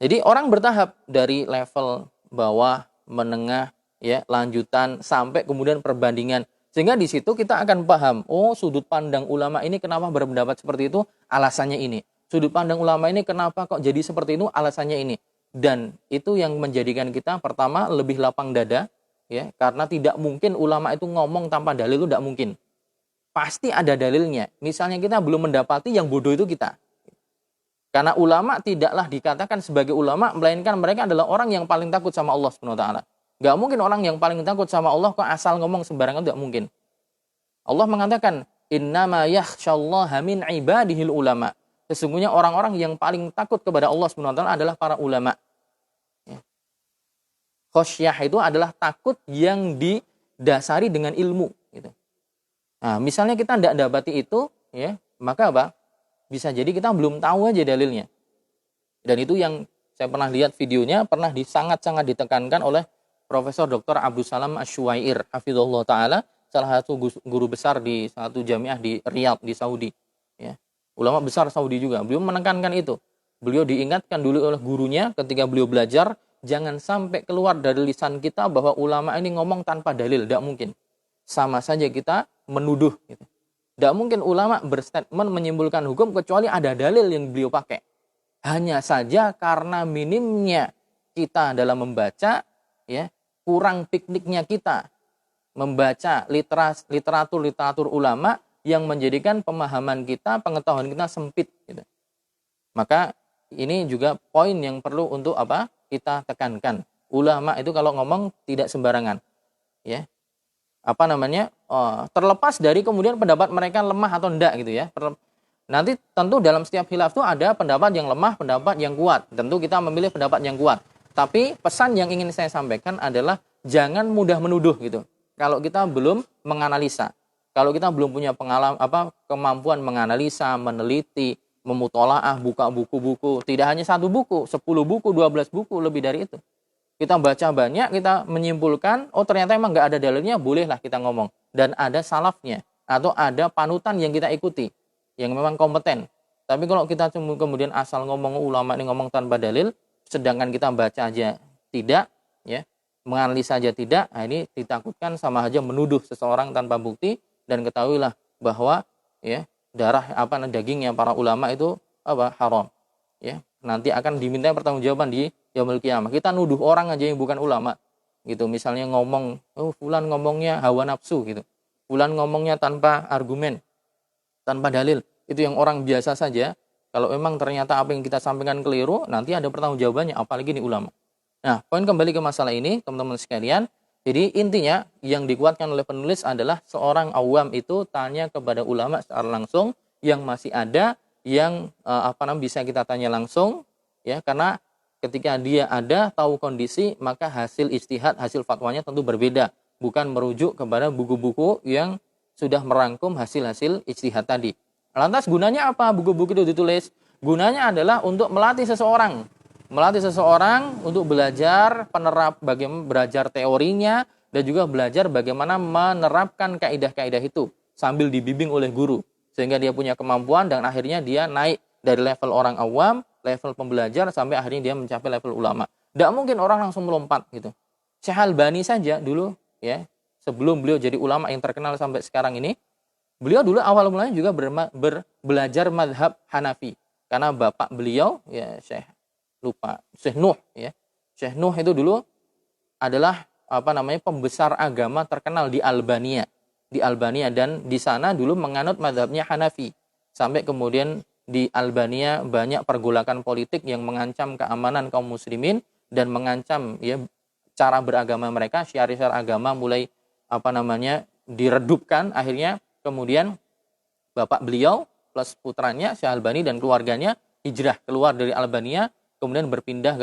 jadi orang bertahap dari level bawah, menengah, ya, lanjutan, sampai kemudian perbandingan. Sehingga di situ kita akan paham, oh, sudut pandang ulama ini kenapa berpendapat seperti itu, alasannya ini. Sudut pandang ulama ini kenapa kok jadi seperti itu, alasannya ini. Dan itu yang menjadikan kita pertama lebih lapang dada, ya, karena tidak mungkin ulama itu ngomong tanpa dalil, itu tidak mungkin. Pasti ada dalilnya. Misalnya kita belum mendapati, yang bodoh itu kita. Karena ulama tidaklah dikatakan sebagai ulama, melainkan mereka adalah orang yang paling takut sama Allah SWT. Gak mungkin orang yang paling takut sama Allah kok asal ngomong sembarangan, tidak mungkin. Allah mengatakan, innama yakhsyallaha min ibadihil ulama. Sesungguhnya orang-orang yang paling takut kepada Allah SWT adalah para ulama. Ya. Khosyah itu adalah takut yang didasari dengan ilmu. Gitu. Nah, misalnya kita tidak dapati itu, ya, maka apa? Bisa jadi kita belum tahu aja dalilnya. Dan itu yang saya pernah lihat videonya, pernah sangat-sangat ditekankan oleh Profesor Dr. Abdul Salam Asy-Syuair, hafizahullah ta'ala, salah satu guru besar di satu jamiah di Riyadh, di Saudi. Ya. Ulama besar Saudi juga. Beliau menekankan itu. Beliau diingatkan dulu oleh gurunya ketika beliau belajar, jangan sampai keluar dari lisan kita bahwa ulama ini ngomong tanpa dalil. Tidak mungkin. Sama saja kita menuduh. Gitu. Tidak mungkin ulama berstatement menyimpulkan hukum kecuali ada dalil yang beliau pakai. Hanya saja karena minimnya kita dalam membaca, ya, kurang pikniknya kita membaca literatur ulama yang menjadikan pemahaman kita, pengetahuan kita sempit. Gitu. Maka ini juga poin yang perlu untuk apa? Kita tekankan. Ulama itu kalau ngomong tidak sembarangan, ya. Apa namanya? Terlepas dari kemudian pendapat mereka lemah atau enggak, gitu ya. Nanti tentu dalam setiap khilaf itu ada pendapat yang lemah, pendapat yang kuat. Tentu kita memilih pendapat yang kuat. Tapi pesan yang ingin saya sampaikan adalah jangan mudah menuduh, gitu. Kalau kita belum menganalisa, kalau kita belum punya kemampuan menganalisa, meneliti, memutolaah, buka buku-buku, tidak hanya satu buku, 10 buku, 12 buku, lebih dari itu. Kita baca banyak, kita menyimpulkan, oh ternyata emang nggak ada dalilnya, bolehlah kita ngomong. Dan ada salafnya, atau ada panutan yang kita ikuti, yang memang kompeten. Tapi kalau kita kemudian asal ngomong, ulama ini ngomong tanpa dalil, sedangkan kita baca aja tidak, ya, menganalisa aja tidak, nah ini ditakutkan sama aja menuduh seseorang tanpa bukti. Dan ketahuilah bahwa, ya, darah dagingnya para ulama itu haram, ya, nanti akan diminta pertanggungjawaban di yaumul qiyamah. Kita nuduh orang aja yang bukan ulama, gitu. Misalnya ngomong, oh fulan ngomongnya hawa nafsu, gitu. Fulan ngomongnya tanpa argumen, tanpa dalil. Itu yang orang biasa saja. Kalau memang ternyata apa yang kita sampaikan keliru, nanti ada pertanggungjawabannya, apalagi ini ulama. Nah, poin kembali ke masalah ini, teman-teman sekalian. Jadi intinya yang dikuatkan oleh penulis adalah seorang awam itu tanya kepada ulama secara langsung, yang masih ada, yang bisa kita tanya langsung, ya, karena ketika dia ada tahu kondisi, maka hasil ijtihad, hasil fatwanya tentu berbeda, bukan merujuk kepada buku-buku yang sudah merangkum hasil-hasil ijtihad tadi. Lantas gunanya apa buku-buku itu ditulis? Gunanya adalah untuk melatih seseorang. Melatih seseorang untuk belajar bagaimana belajar teorinya, dan juga belajar bagaimana menerapkan kaidah-kaidah itu sambil dibimbing oleh guru. Sehingga dia punya kemampuan dan akhirnya dia naik dari level orang awam, level pembelajar sampai akhirnya dia mencapai level ulama. Tidak mungkin orang langsung melompat gitu. Syekh Albani saja dulu ya, sebelum beliau jadi ulama yang terkenal sampai sekarang ini, beliau dulu awal mulanya juga belajar madhab Hanafi. Karena bapak beliau ya Syekh Nuh ya. Syekh Nuh itu dulu adalah pembesar agama terkenal di Albania. Di Albania, dan di sana dulu menganut madhabnya Hanafi. Sampai kemudian di Albania banyak pergolakan politik yang mengancam keamanan kaum muslimin dan mengancam ya cara beragama mereka, syiar-syiar agama mulai diredupkan. Akhirnya kemudian bapak beliau plus putranya Syekh Albani dan keluarganya hijrah keluar dari Albania, kemudian berpindah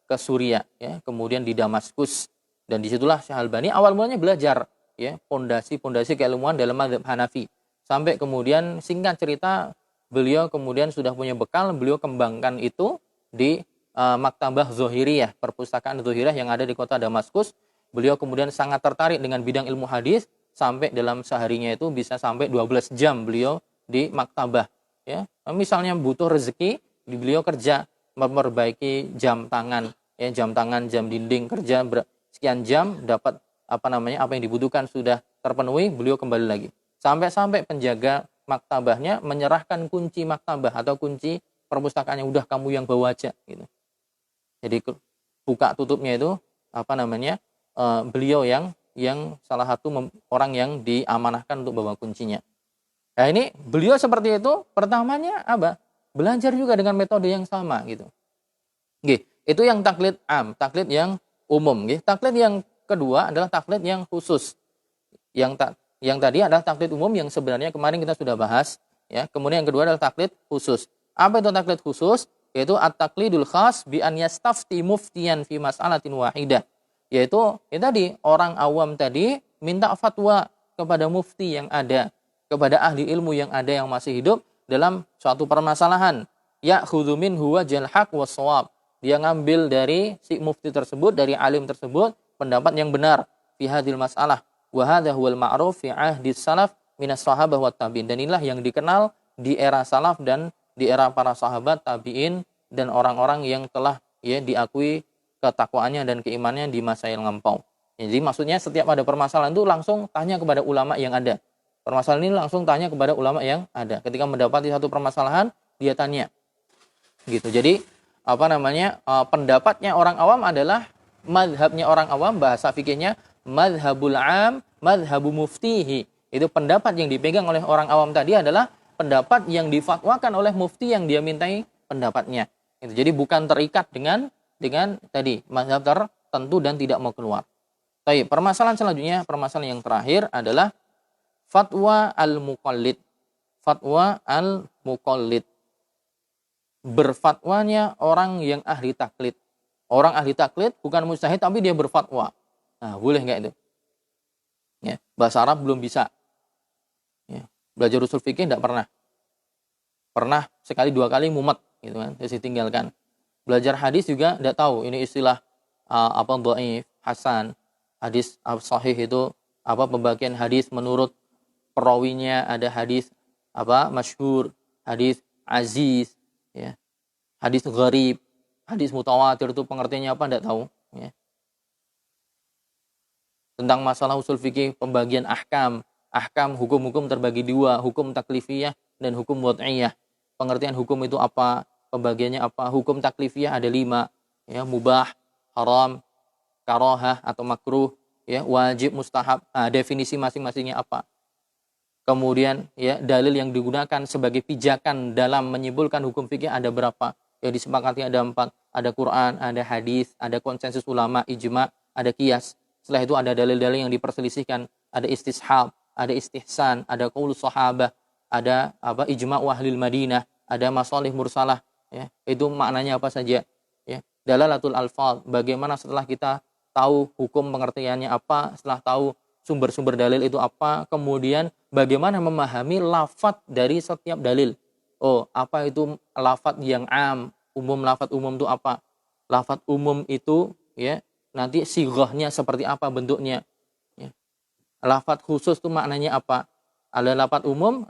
ke Suriah ya, kemudian di Damaskus. Dan disitulah Syekh Albani awal mulanya belajar ya pondasi-pondasi keilmuan dalam mazhab Hanafi. Sampai kemudian singkat cerita beliau kemudian sudah punya bekal, beliau kembangkan itu di Maktabah Zohiriyah, perpustakaan Zohiriyah yang ada di kota Damaskus. Beliau kemudian sangat tertarik dengan bidang ilmu hadis, sampai dalam seharinya itu bisa sampai 12 jam beliau di maktabah ya. Misalnya butuh rezeki, beliau kerja memperbaiki jam tangan ya, jam dinding, kerja sekian jam, dapat apa yang dibutuhkan sudah terpenuhi, beliau kembali lagi. Sampai penjaga maktabahnya menyerahkan kunci maktabah atau kunci perpustakaannya, udah kamu yang bawa aja gitu. Jadi buka tutupnya itu beliau yang salah satu orang yang diamanahkan untuk bawa kuncinya. Nah ini beliau seperti itu, pertamanya belajar juga dengan metode yang sama gitu. Itu yang taklid am, taklid yang umum. Taklid yang kedua adalah taklid yang khusus. Yang tadi adalah taklid umum yang sebenarnya kemarin kita sudah bahas ya. Kemudian yang kedua adalah taklid khusus. Apa itu taklid khusus? Yaitu at-taklidul khas bi an yastafti muftiyan fi mas'alatin wahidah. Yaitu tadi orang awam tadi minta fatwa kepada mufti yang ada, kepada ahli ilmu yang ada yang masih hidup dalam suatu permasalahan. Ya khudzu minhu wajhal haq was shawab. Dia ngambil dari si mufti tersebut, dari alim tersebut pendapat yang benar fi hadhil mas'alah. Wa hadha huwal ma'ruf fi ahdi salaf minas sahabah wat tabi'in. Dan inilah yang dikenal di era salaf dan di era para sahabat, tabi'in dan orang-orang yang telah ya diakui ketakwaannya dan keimanannya di masa yang lampau. Jadi maksudnya setiap ada permasalahan itu langsung tanya kepada ulama yang ada. Permasalahan ini langsung tanya kepada ulama yang ada. Ketika mendapati satu permasalahan, dia tanya. Gitu. Jadi pendapatnya orang awam adalah madhabnya orang awam, bahasa fikihnya madhabul am, madhabu muftihi. Itu pendapat yang dipegang oleh orang awam tadi adalah pendapat yang difatwakan oleh mufti yang dia mintai pendapatnya. Jadi bukan terikat dengan tadi mazhab tertentu dan tidak mau keluar. Baik, permasalahan selanjutnya, permasalahan yang terakhir adalah fatwa al-muqallid. Fatwa al-muqallid. Berfatwanya orang yang ahli taklid. Orang ahli taklid bukan mujtahid tapi dia berfatwa. Nah, boleh enggak itu? Ya, bahasa Arab belum bisa. Ya, belajar usul fikih enggak pernah. Pernah sekali dua kali mumet gitu kan, terus ditinggalkan. Belajar hadis juga enggak tahu ini istilah dhaif, hasan, hadis sahih itu pembagian hadis menurut perawinya, ada hadis masyhur, hadis aziz, ya. Hadis gharib, hadis mutawatir itu pengertiannya apa enggak tahu, ya. Tentang masalah usul fikih, pembagian ahkam hukum-hukum terbagi dua, hukum taklifiyah dan hukum wad'iyah. Pengertian hukum itu apa, pembagiannya apa? Hukum taklifiyah ada 5, ya, mubah, haram, karahah atau makruh, ya, wajib, mustahab. Nah, definisi masing-masingnya apa? Kemudian ya dalil yang digunakan sebagai pijakan dalam menyimpulkan hukum fikih ada berapa? Ya disepakati ada 4, ada Quran, ada hadis, ada konsensus ulama, ijma, ada qiyas. Setelah itu ada dalil-dalil yang diperselisihkan, ada istishab, ada istihsan, ada qaulus sahabah, ada ijma' ahlil Madinah, ada masalih mursalah, ya. Itu maknanya apa saja, ya. Dalalatul alfaz, bagaimana setelah kita tahu hukum pengertiannya apa, setelah tahu sumber-sumber dalil itu apa, kemudian bagaimana memahami lafaz dari setiap dalil. Oh, apa itu lafaz yang am, umum, lafaz umum itu apa? Lafaz umum itu ya nanti sighahnya seperti apa bentuknya, ya. Lafaz khusus itu maknanya apa? Ada lafaz umum,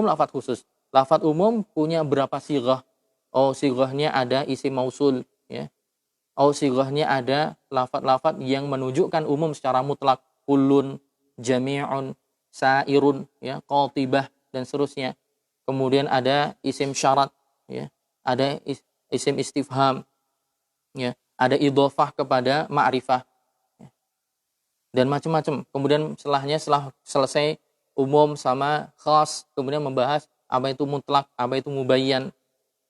lafaz khusus. Lafadz umum punya berapa sighah? Oh, sighahnya ada isim mausul, ya. Oh, sighahnya ada lafadz-lafadz yang menunjukkan umum secara mutlak, kullun, jami'un, sairun, ya, qatibah dan seterusnya. Kemudian ada isim syarat, ya. Ada isim istifham, ya. Ada idhofah kepada ma'rifah, ya. Dan macam-macam. Kemudian setelah selesai umum sama khas, kemudian membahas apa itu mutlak, apa itu mubayyan,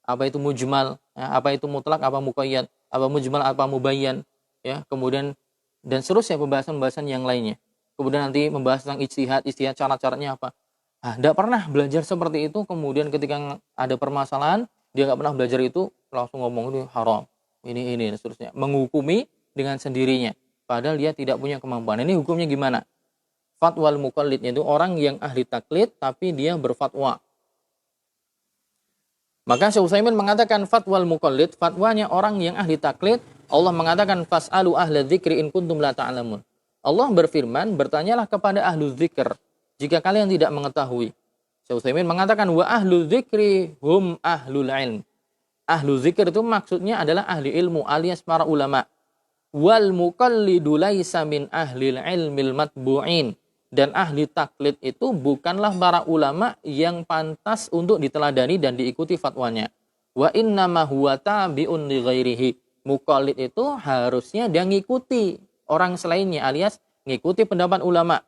apa itu mujmal, ya, apa itu mutlak, apa muqayyad, apa mujmal, apa mubayyan, ya. Kemudian dan seterusnya pembahasan-pembahasan yang lainnya. Kemudian nanti membahas tentang ijtihad syarat-syaratnya apa. Nah, tidak pernah belajar seperti itu, kemudian ketika ada permasalahan, dia nggak pernah belajar itu, langsung ngomong itu haram, ini dan seterusnya. Menghukumi dengan sendirinya, padahal dia tidak punya kemampuan. Ini hukumnya gimana? Fatwal muqallid, yaitu orang yang ahli taklid, tapi dia berfatwa. Maka Syekh Utsaimin mengatakan fatwal muqallid, fatwanya orang yang ahli taklid, Allah mengatakan fas'alu ahla dzikri in kuntum la ta'lamun. Allah berfirman, bertanyalah kepada ahlu dzikr jika kalian tidak mengetahui. Syekh Utsaimin mengatakan wa ahlu dzikri hum ahlul ilm. Ahlu dzikr itu maksudnya adalah ahli ilmu alias para ulama. Wal muqallidu laisa min ahlil ilmil matbu'in. Dan ahli taklid itu bukanlah para ulama yang pantas untuk diteladani dan diikuti fatwanya. Wa innama huwa tabi'un li ghairihi. Muqallid itu harusnya dia ngikuti orang selainnya alias ngikuti pendapat ulama.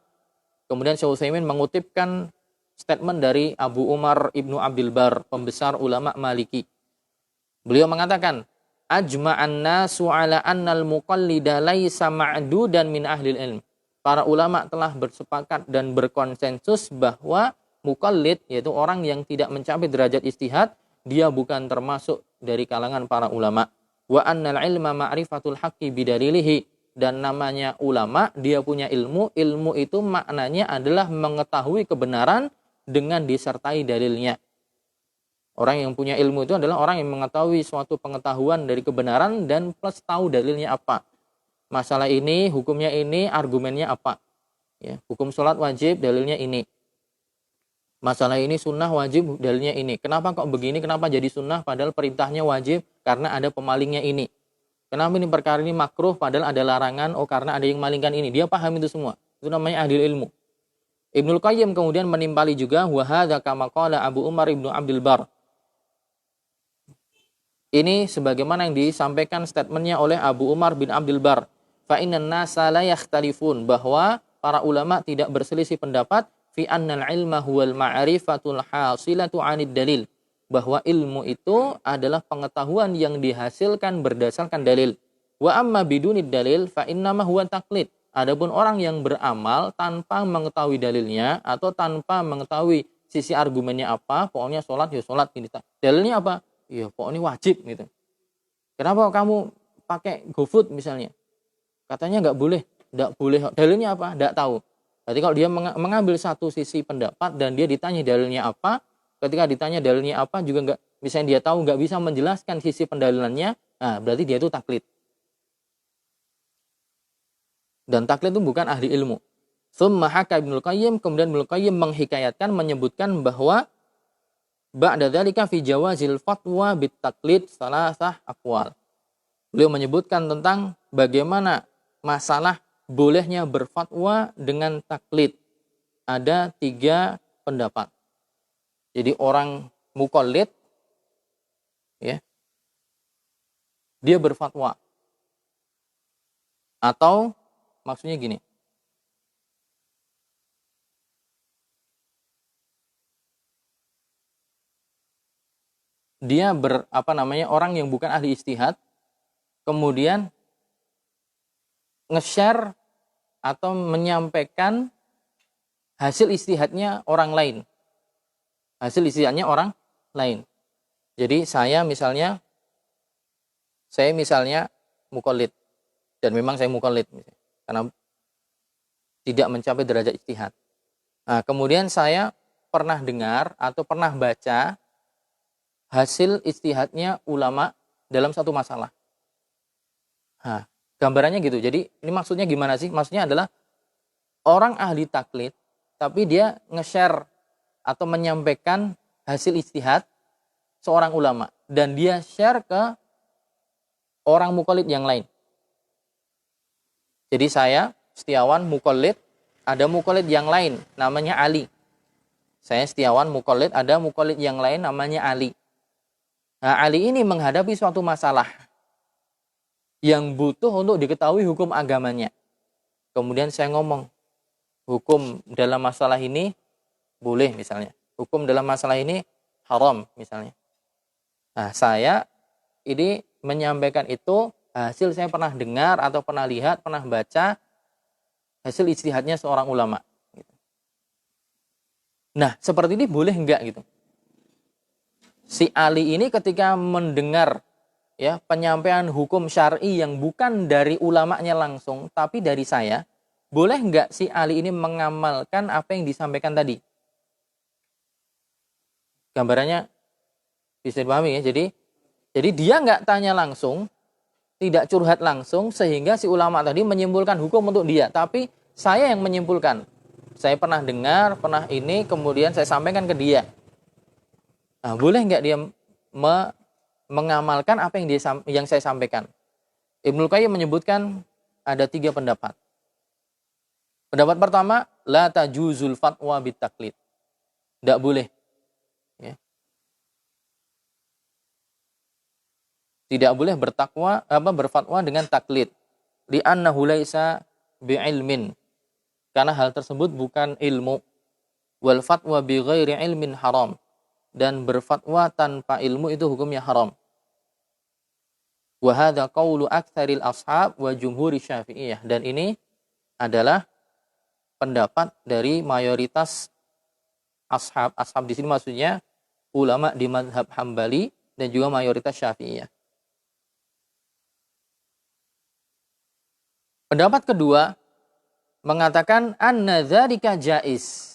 Kemudian Syekh Utsaimin mengutipkan statement dari Abu Umar Ibnu Abdul Bar, pembesar ulama Maliki. Beliau mengatakan, ajma'an nasu ala annal muqallida laisa ma'dudan min ahlil ilm. Para ulama telah bersepakat dan berkonsensus bahwa muqallid, yaitu orang yang tidak mencapai derajat ijtihad, dia bukan termasuk dari kalangan para ulama. Wa annal ilma ma'rifatul haqqi bidalilihi. Dan namanya ulama, dia punya ilmu. Ilmu itu maknanya adalah mengetahui kebenaran dengan disertai dalilnya. Orang yang punya ilmu itu adalah orang yang mengetahui suatu pengetahuan dari kebenaran dan plus tahu dalilnya apa. Masalah ini, hukumnya ini, argumennya apa. Ya, hukum sholat wajib, dalilnya ini. Masalah ini sunnah wajib, dalilnya ini. Kenapa kok begini, kenapa jadi sunnah padahal perintahnya wajib karena ada pemalingnya ini. Kenapa ini perkara ini makruh padahal ada larangan, oh karena ada yang malingkan ini. Dia paham itu semua. Itu namanya ahli ilmu. Ibnul Qayyim kemudian menimpali juga wa hadza kama qala Abu Umar Ibnu Abdul Bar. Ini sebagaimana yang disampaikan statementnya oleh Abu Umar bin Abdul Bar. Fa innan nasa la yakhtalifun, bahwa para ulama tidak berselisih pendapat fi annal ilma huwal ma'rifatul hasilatu 'anid dalil, bahwa ilmu itu adalah pengetahuan yang dihasilkan berdasarkan dalil. Wa amma bidunid dalil fa innama huwa taqlid. Adapun orang yang beramal tanpa mengetahui dalilnya atau tanpa mengetahui sisi argumennya apa, pokoknya sholat ya sholat gitu. Dalilnya apa? Ya pokoknya wajib gitu. Kenapa kamu pakai GoFood misalnya? Katanya nggak boleh. Nggak boleh. Dalilnya apa? Nggak tahu. Berarti kalau dia mengambil satu sisi pendapat dan dia ditanya dalilnya apa, ketika ditanya dalilnya apa juga nggak, misalnya dia tahu nggak bisa menjelaskan sisi pendalilannya, nah berarti dia itu taklid. Dan taklid itu bukan ahli ilmu. Tsumma haka Ibnul Qayyim, kemudian Ibnul Qayyim menghikayatkan, menyebutkan bahwa ba'da dzalika fi jawazil fatwa bit taklid salasah aqwal. Beliau menyebutkan tentang bagaimana masalah bolehnya berfatwa dengan taklid. Ada 3 pendapat. Jadi orang muqallid, ya, dia berfatwa. Atau maksudnya gini. Dia orang yang bukan ahli ijtihad, kemudian nge-share atau menyampaikan hasil ijtihadnya orang lain. Hasil ijtihadnya orang lain. Jadi saya misalnya muqallid, dan memang saya muqallid karena tidak mencapai derajat ijtihad. Nah, kemudian saya pernah dengar atau pernah baca hasil ijtihadnya ulama dalam satu masalah. Nah, gambarannya gitu. Jadi ini maksudnya gimana sih? Maksudnya adalah orang ahli taklid, tapi dia nge-share atau menyampaikan hasil ijtihad seorang ulama dan dia share ke orang mukallid yang lain. Jadi saya Setiawan mukallid, ada mukallid yang lain namanya Ali. Saya Setiawan mukallid, ada mukallid yang lain namanya Ali. Nah, Ali ini menghadapi suatu masalah yang butuh untuk diketahui hukum agamanya. Kemudian saya ngomong, hukum dalam masalah ini boleh misalnya. Hukum dalam masalah ini haram misalnya. Nah, saya ini menyampaikan itu hasil saya pernah dengar atau pernah lihat, pernah baca hasil ijtihadnya seorang ulama. Nah, seperti ini boleh enggak gitu? Si Ali ini ketika mendengar ya penyampaian hukum syar'i yang bukan dari ulamanya langsung, tapi dari saya, boleh enggak si Ali ini mengamalkan apa yang disampaikan tadi? Gambarannya bisa dipahami ya. Jadi dia enggak tanya langsung, tidak curhat langsung, sehingga si ulama tadi menyimpulkan hukum untuk dia, tapi saya yang menyimpulkan. Saya pernah dengar, pernah ini, kemudian saya sampaikan ke dia. Nah, boleh nggak dia mengamalkan apa yang saya sampaikan? Ibnul Qayyim menyebutkan ada 3 pendapat. Pendapat pertama, la tajuzul fatwa bitaklid. Tidak boleh. Ya. Tidak boleh berfatwa dengan taklid. Li'annahu laisa bi'ilmin. Karena hal tersebut bukan ilmu. Wal fatwa bi ghairi ilmin haram. Dan berfatwa tanpa ilmu itu hukumnya haram. Wa hadza qaulu aktsaril ashab wa jumhuri Syafi'iyah. Dan ini adalah pendapat dari mayoritas ashab. Ashab di sini maksudnya ulama di mazhab Hambali dan juga mayoritas Syafi'iyah. Pendapat kedua mengatakan anna dzalika jaiz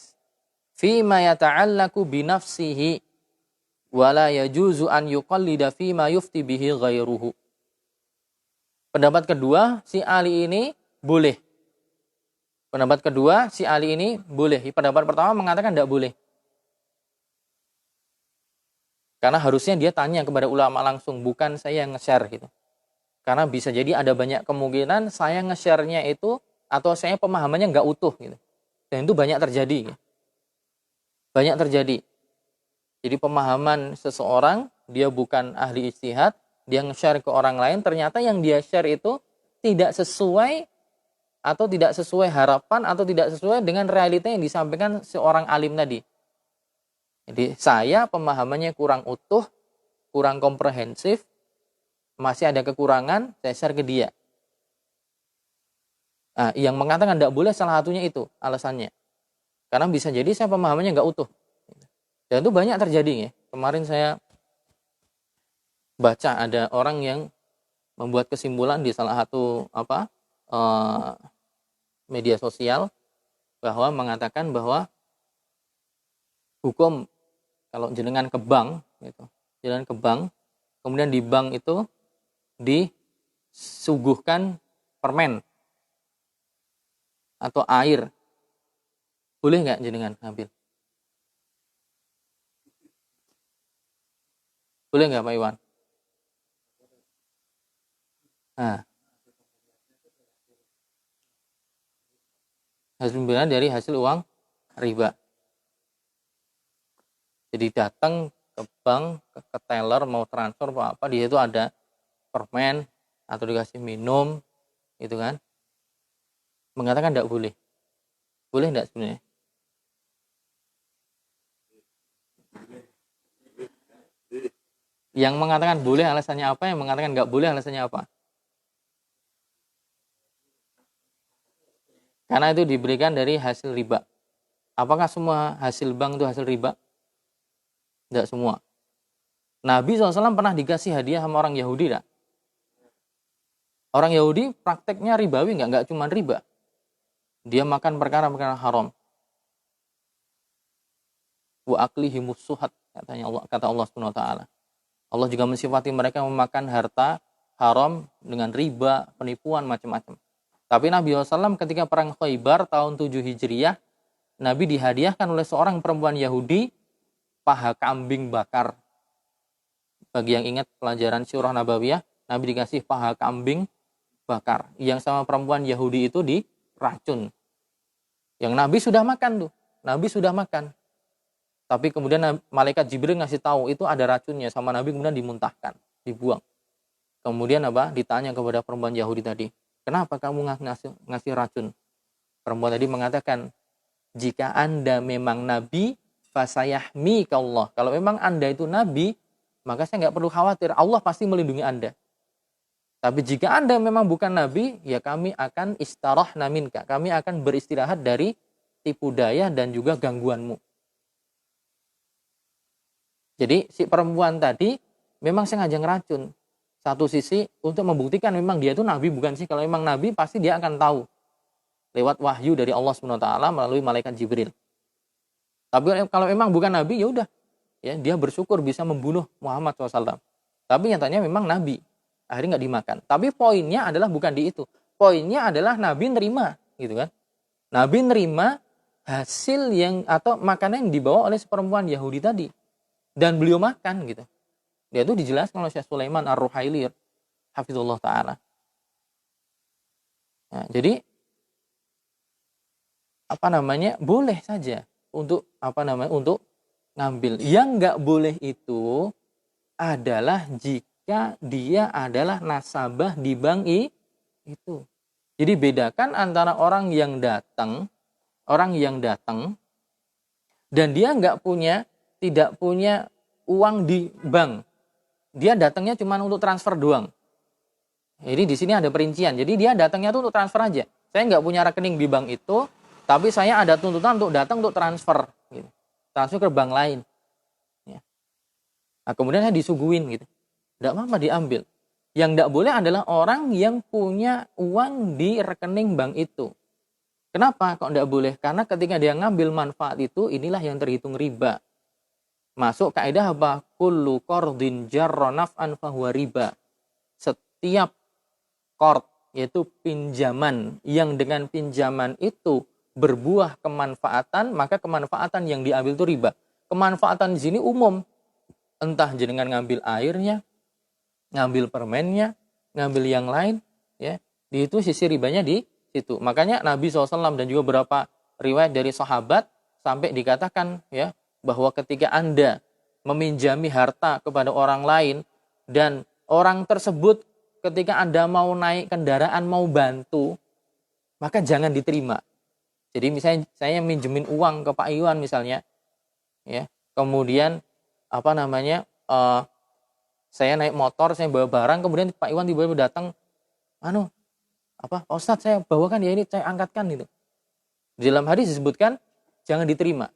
fi ma yata'allaqu bi nafsihi wa la yajuzu an yuqallida fi ma yufti bihi ghairuhu. Pendapat kedua, si Ali ini boleh. Pendapat kedua, si Ali ini boleh. Pendapat pertama mengatakan tidak boleh. Karena harusnya dia tanya kepada ulama langsung, bukan saya yang nge-share gitu. Karena bisa jadi ada banyak kemungkinan saya nge-share-nya itu atau saya pemahamannya nggak utuh gitu. Dan itu banyak terjadi. Banyak terjadi. Jadi pemahaman seseorang, dia bukan ahli ijtihad, dia nge-share ke orang lain, ternyata yang dia share itu tidak sesuai atau tidak sesuai harapan atau tidak sesuai dengan realita yang disampaikan seorang alim tadi. Jadi saya pemahamannya kurang utuh, kurang komprehensif, masih ada kekurangan, saya share ke dia. Nah, yang mengatakan tidak boleh salah satunya itu alasannya. Karena bisa jadi saya pemahamannya nggak utuh. Dan itu banyak terjadi ya. Kemarin saya baca ada orang yang membuat kesimpulan di salah satu media sosial bahwa mengatakan bahwa hukum kalau jenengan ke bank gitu, jalan ke bank, kemudian di bank itu disuguhkan permen atau air, boleh nggak jenengan ngambil? Boleh nggak Pak Iwan? Nah, hasil pembelian dari hasil uang riba. Jadi datang ke bank, ke teller mau transfer apa di situ ada permen atau dikasih minum, gitu kan? Mengatakan tidak boleh. Boleh tidak sebenarnya? Yang mengatakan boleh alasannya apa? Yang mengatakan nggak boleh alasannya apa? Karena itu diberikan dari hasil riba. Apakah semua hasil bank itu hasil riba? Tidak semua. Nabi SAW pernah dikasih hadiah sama orang Yahudi, tak? Orang Yahudi prakteknya ribawi, nggak cuma riba. Dia makan perkara-perkara haram. Wa aklihimus suhat, kata Allah Subhanahu wa taala. Allah juga mensifati mereka memakan harta haram dengan riba, penipuan macam-macam. Tapi Nabi SAW ketika perang Khaybar tahun 7 Hijriah, Nabi dihadiahkan oleh seorang perempuan Yahudi paha kambing bakar. Bagi yang ingat pelajaran Sirah Nabawiyah, Nabi dikasih paha kambing bakar. Yang sama perempuan Yahudi itu diracun. Yang Nabi sudah makan tuh. Nabi sudah makan. Tapi kemudian malaikat Jibril ngasih tahu itu ada racunnya sama Nabi, kemudian dimuntahkan, dibuang. Kemudian ditanya kepada perempuan Yahudi tadi, kenapa kamu ngasih racun? Perempuan tadi mengatakan, jika Anda memang Nabi, fasayahmikallah. Kalau memang Anda itu Nabi, maka saya nggak perlu khawatir, Allah pasti melindungi Anda. Tapi jika Anda memang bukan Nabi, ya kami akan istarahna minka. Kami akan beristirahat dari tipu daya dan juga gangguanmu. Jadi si perempuan tadi memang sengaja ngeracun. Satu sisi untuk membuktikan memang dia itu Nabi bukan sih. Kalau memang Nabi pasti dia akan tahu. Lewat wahyu dari Allah SWT melalui malaikat Jibril. Tapi kalau memang bukan Nabi ya udah. Ya, dia bersyukur bisa membunuh Muhammad SAW. Tapi nyatanya memang Nabi. Akhirnya nggak dimakan. Tapi poinnya adalah bukan di itu. Poinnya adalah Nabi nerima. Gitu kan. Nabi nerima hasil yang atau makanan yang dibawa oleh si perempuan Yahudi tadi. Dan beliau makan gitu. Dia itu dijelaskan oleh Syekh Sulaiman Ar-Ruhaili hafizullah taala. Nah, jadi boleh saja untuk untuk ngambil. Yang nggak boleh itu adalah jika dia adalah nasabah di bank itu. Jadi bedakan antara orang yang datang dan dia tidak punya uang di bank. Dia datangnya cuma untuk transfer doang. Jadi di sini ada perincian. Jadi dia datangnya tuh untuk transfer aja. Saya nggak punya rekening di bank itu, tapi saya ada tuntutan untuk datang untuk transfer. Gitu. Transfer ke bank lain. Ya. Nah, kemudian saya disuguhin gitu. Nggak apa-apa diambil. Yang nggak boleh adalah orang yang punya uang di rekening bank itu. Kenapa kok nggak boleh? Karena ketika dia ngambil manfaat itu, inilah yang terhitung riba. Masuk kaidah apa? Kullu qardin jarra naf'an fahuwa riba. Setiap qard, yaitu pinjaman yang dengan pinjaman itu berbuah kemanfaatan, maka kemanfaatan yang diambil itu riba. Kemanfaatan di sini umum. Entah jenengan ngambil airnya, ngambil permennya, ngambil yang lain, ya. Di itu sisi ribanya di situ. Makanya Nabi SAW dan juga beberapa riwayat dari sahabat sampai dikatakan ya bahwa ketika Anda meminjami harta kepada orang lain dan orang tersebut ketika Anda mau naik kendaraan mau bantu, maka jangan diterima. Jadi misalnya saya minjemin uang ke Pak Iwan misalnya, ya, kemudian saya naik motor, saya bawa barang, kemudian Pak Iwan tiba-tiba datang, Pak Ustadz saya bawakan ya ini, saya angkatkan gitu. Di dalam hadis disebutkan jangan diterima.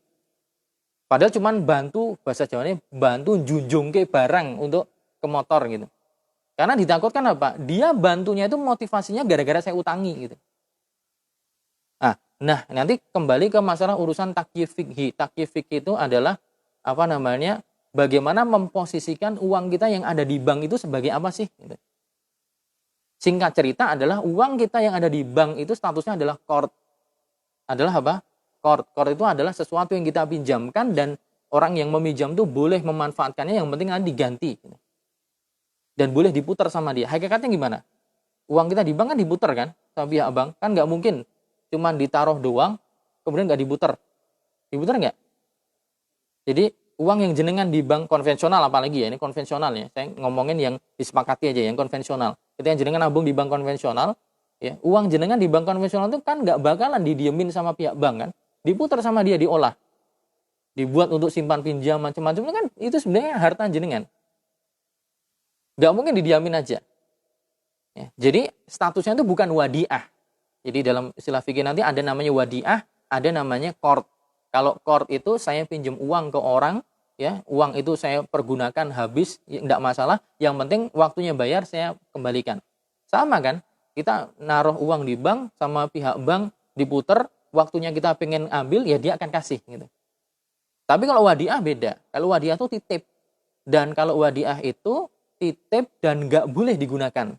Padahal cuman bantu, bahasa Jawanya bantu junjung ke barang untuk ke motor gitu. Karena ditakutkan apa? Dia bantunya itu motivasinya gara-gara saya utangi gitu. Nah, nanti kembali ke masalah urusan takyif fikhi. Takyif fikhi itu adalah bagaimana memposisikan uang kita yang ada di bank itu sebagai apa sih? Gitu. Singkat cerita adalah uang kita yang ada di bank itu statusnya adalah qard. Adalah apa? Qard itu adalah sesuatu yang kita pinjamkan dan orang yang meminjam itu boleh memanfaatkannya, yang penting nanti diganti. Dan boleh diputar sama dia. Hakikatnya gimana? Uang kita di bank kan diputar kan sama pihak bank. Kan nggak mungkin cuman ditaruh doang, kemudian nggak diputar. Diputar nggak? Jadi uang yang jenengan di bank konvensional apalagi ya, ini konvensional ya. Saya ngomongin yang disepakati aja, yang konvensional. Ketika jenengan nabung di bank konvensional, ya, uang jenengan di bank konvensional itu kan nggak bakalan didiemin sama pihak bank kan. Diputar sama dia, diolah. Dibuat untuk simpan pinjam macam-macam itu kan itu sebenarnya harta jenengan. Nggak mungkin didiamin aja. Ya, jadi statusnya itu bukan wadiah. Jadi dalam istilah fikih nanti ada namanya wadiah, ada namanya qard. Kalau qard itu saya pinjam uang ke orang, ya, uang itu saya pergunakan habis, ya, enggak masalah, yang penting waktunya bayar saya kembalikan. Sama kan? Kita naruh uang di bank sama pihak bank diputer, waktunya kita pengen ambil ya dia akan kasih gitu. Tapi kalau wadiah beda. Kalau wadiah itu titip. Dan kalau wadiah itu titip dan nggak boleh digunakan.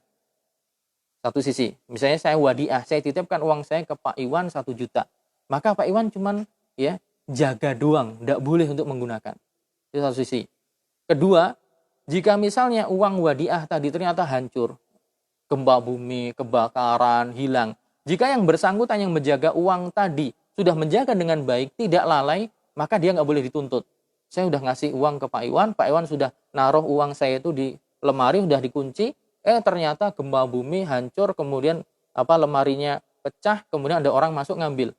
Satu sisi. Misalnya saya wadiah, saya titipkan uang saya ke Pak Iwan 1 juta. Maka Pak Iwan cuman ya jaga doang, nggak boleh untuk menggunakan. Itu satu sisi. Kedua, jika misalnya uang wadiah tadi ternyata hancur, gempa bumi, kebakaran, hilang. Jika yang bersangkutan yang menjaga uang tadi sudah menjaga dengan baik, tidak lalai, maka dia nggak boleh dituntut. Saya udah ngasih uang ke Pak Iwan sudah naruh uang saya itu di lemari, sudah dikunci, ternyata gempa bumi hancur, kemudian lemarinya pecah, kemudian ada orang masuk ngambil.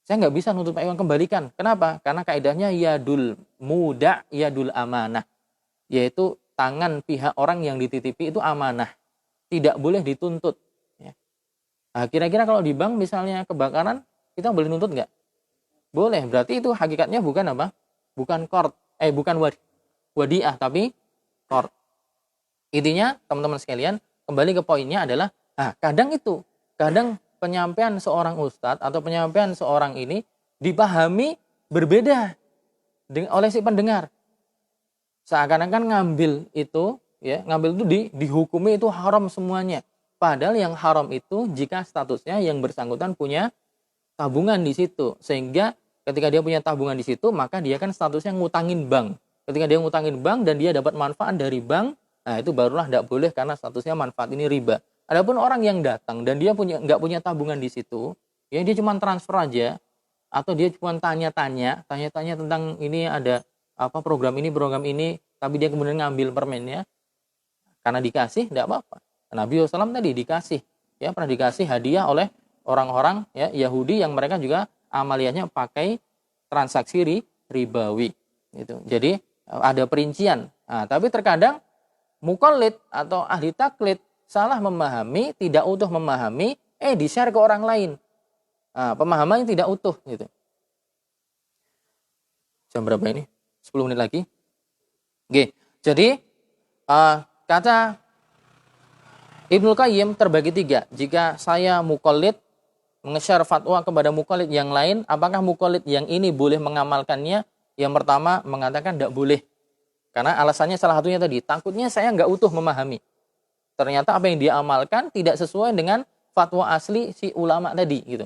Saya nggak bisa nuntut Pak Iwan kembalikan. Kenapa? Karena kaidahnya yadul muda, yadul amanah. Yaitu tangan pihak orang yang dititipi itu amanah. Tidak boleh dituntut. Ya. Nah, kira-kira kalau di bank misalnya kebakaran, kita boleh nuntut nggak? Boleh. Berarti itu hakikatnya bukan apa? Bukan qard. Bukan wadiah, tapi qard. Intinya, teman-teman sekalian, kembali ke poinnya adalah, kadang penyampaian seorang ustadz atau penyampaian seorang ini dipahami berbeda oleh si pendengar. Seakan-akan ngambil itu dihukumi itu haram semuanya. Padahal yang haram itu jika statusnya yang bersangkutan punya tabungan di situ. Sehingga ketika dia punya tabungan di situ, maka dia kan statusnya ngutangin bank. Ketika dia ngutangin bank dan dia dapat manfaat dari bank, nah itu barulah tidak boleh karena statusnya manfaat ini riba. Adapun orang yang datang dan dia nggak punya tabungan di situ, ya dia cuma transfer aja, atau dia cuma tanya-tanya tentang ini ada program ini, tapi dia kemudian ngambil permennya, karena dikasih tidak apa-apa. Nabi SAW tadi dikasih, ya pernah dikasih hadiah oleh orang-orang ya Yahudi yang mereka juga amaliyahnya pakai transaksi ribawi. Gitu. Jadi ada perincian. Nah, tapi terkadang mukallid atau ahli taklid salah memahami, tidak utuh memahami, di-share ke orang lain. Nah, pemahamannya tidak utuh gitu. Jam berapa ini? 10 menit lagi. Oke. Jadi kata Ibnu Qayyim terbagi 3. Jika saya mukallid nge-share fatwa kepada mukallid yang lain, apakah mukallid yang ini boleh mengamalkannya? Yang pertama mengatakan tidak boleh. Karena alasannya salah satunya tadi, takutnya saya nggak utuh memahami. Ternyata apa yang dia amalkan tidak sesuai dengan fatwa asli si ulama tadi gitu.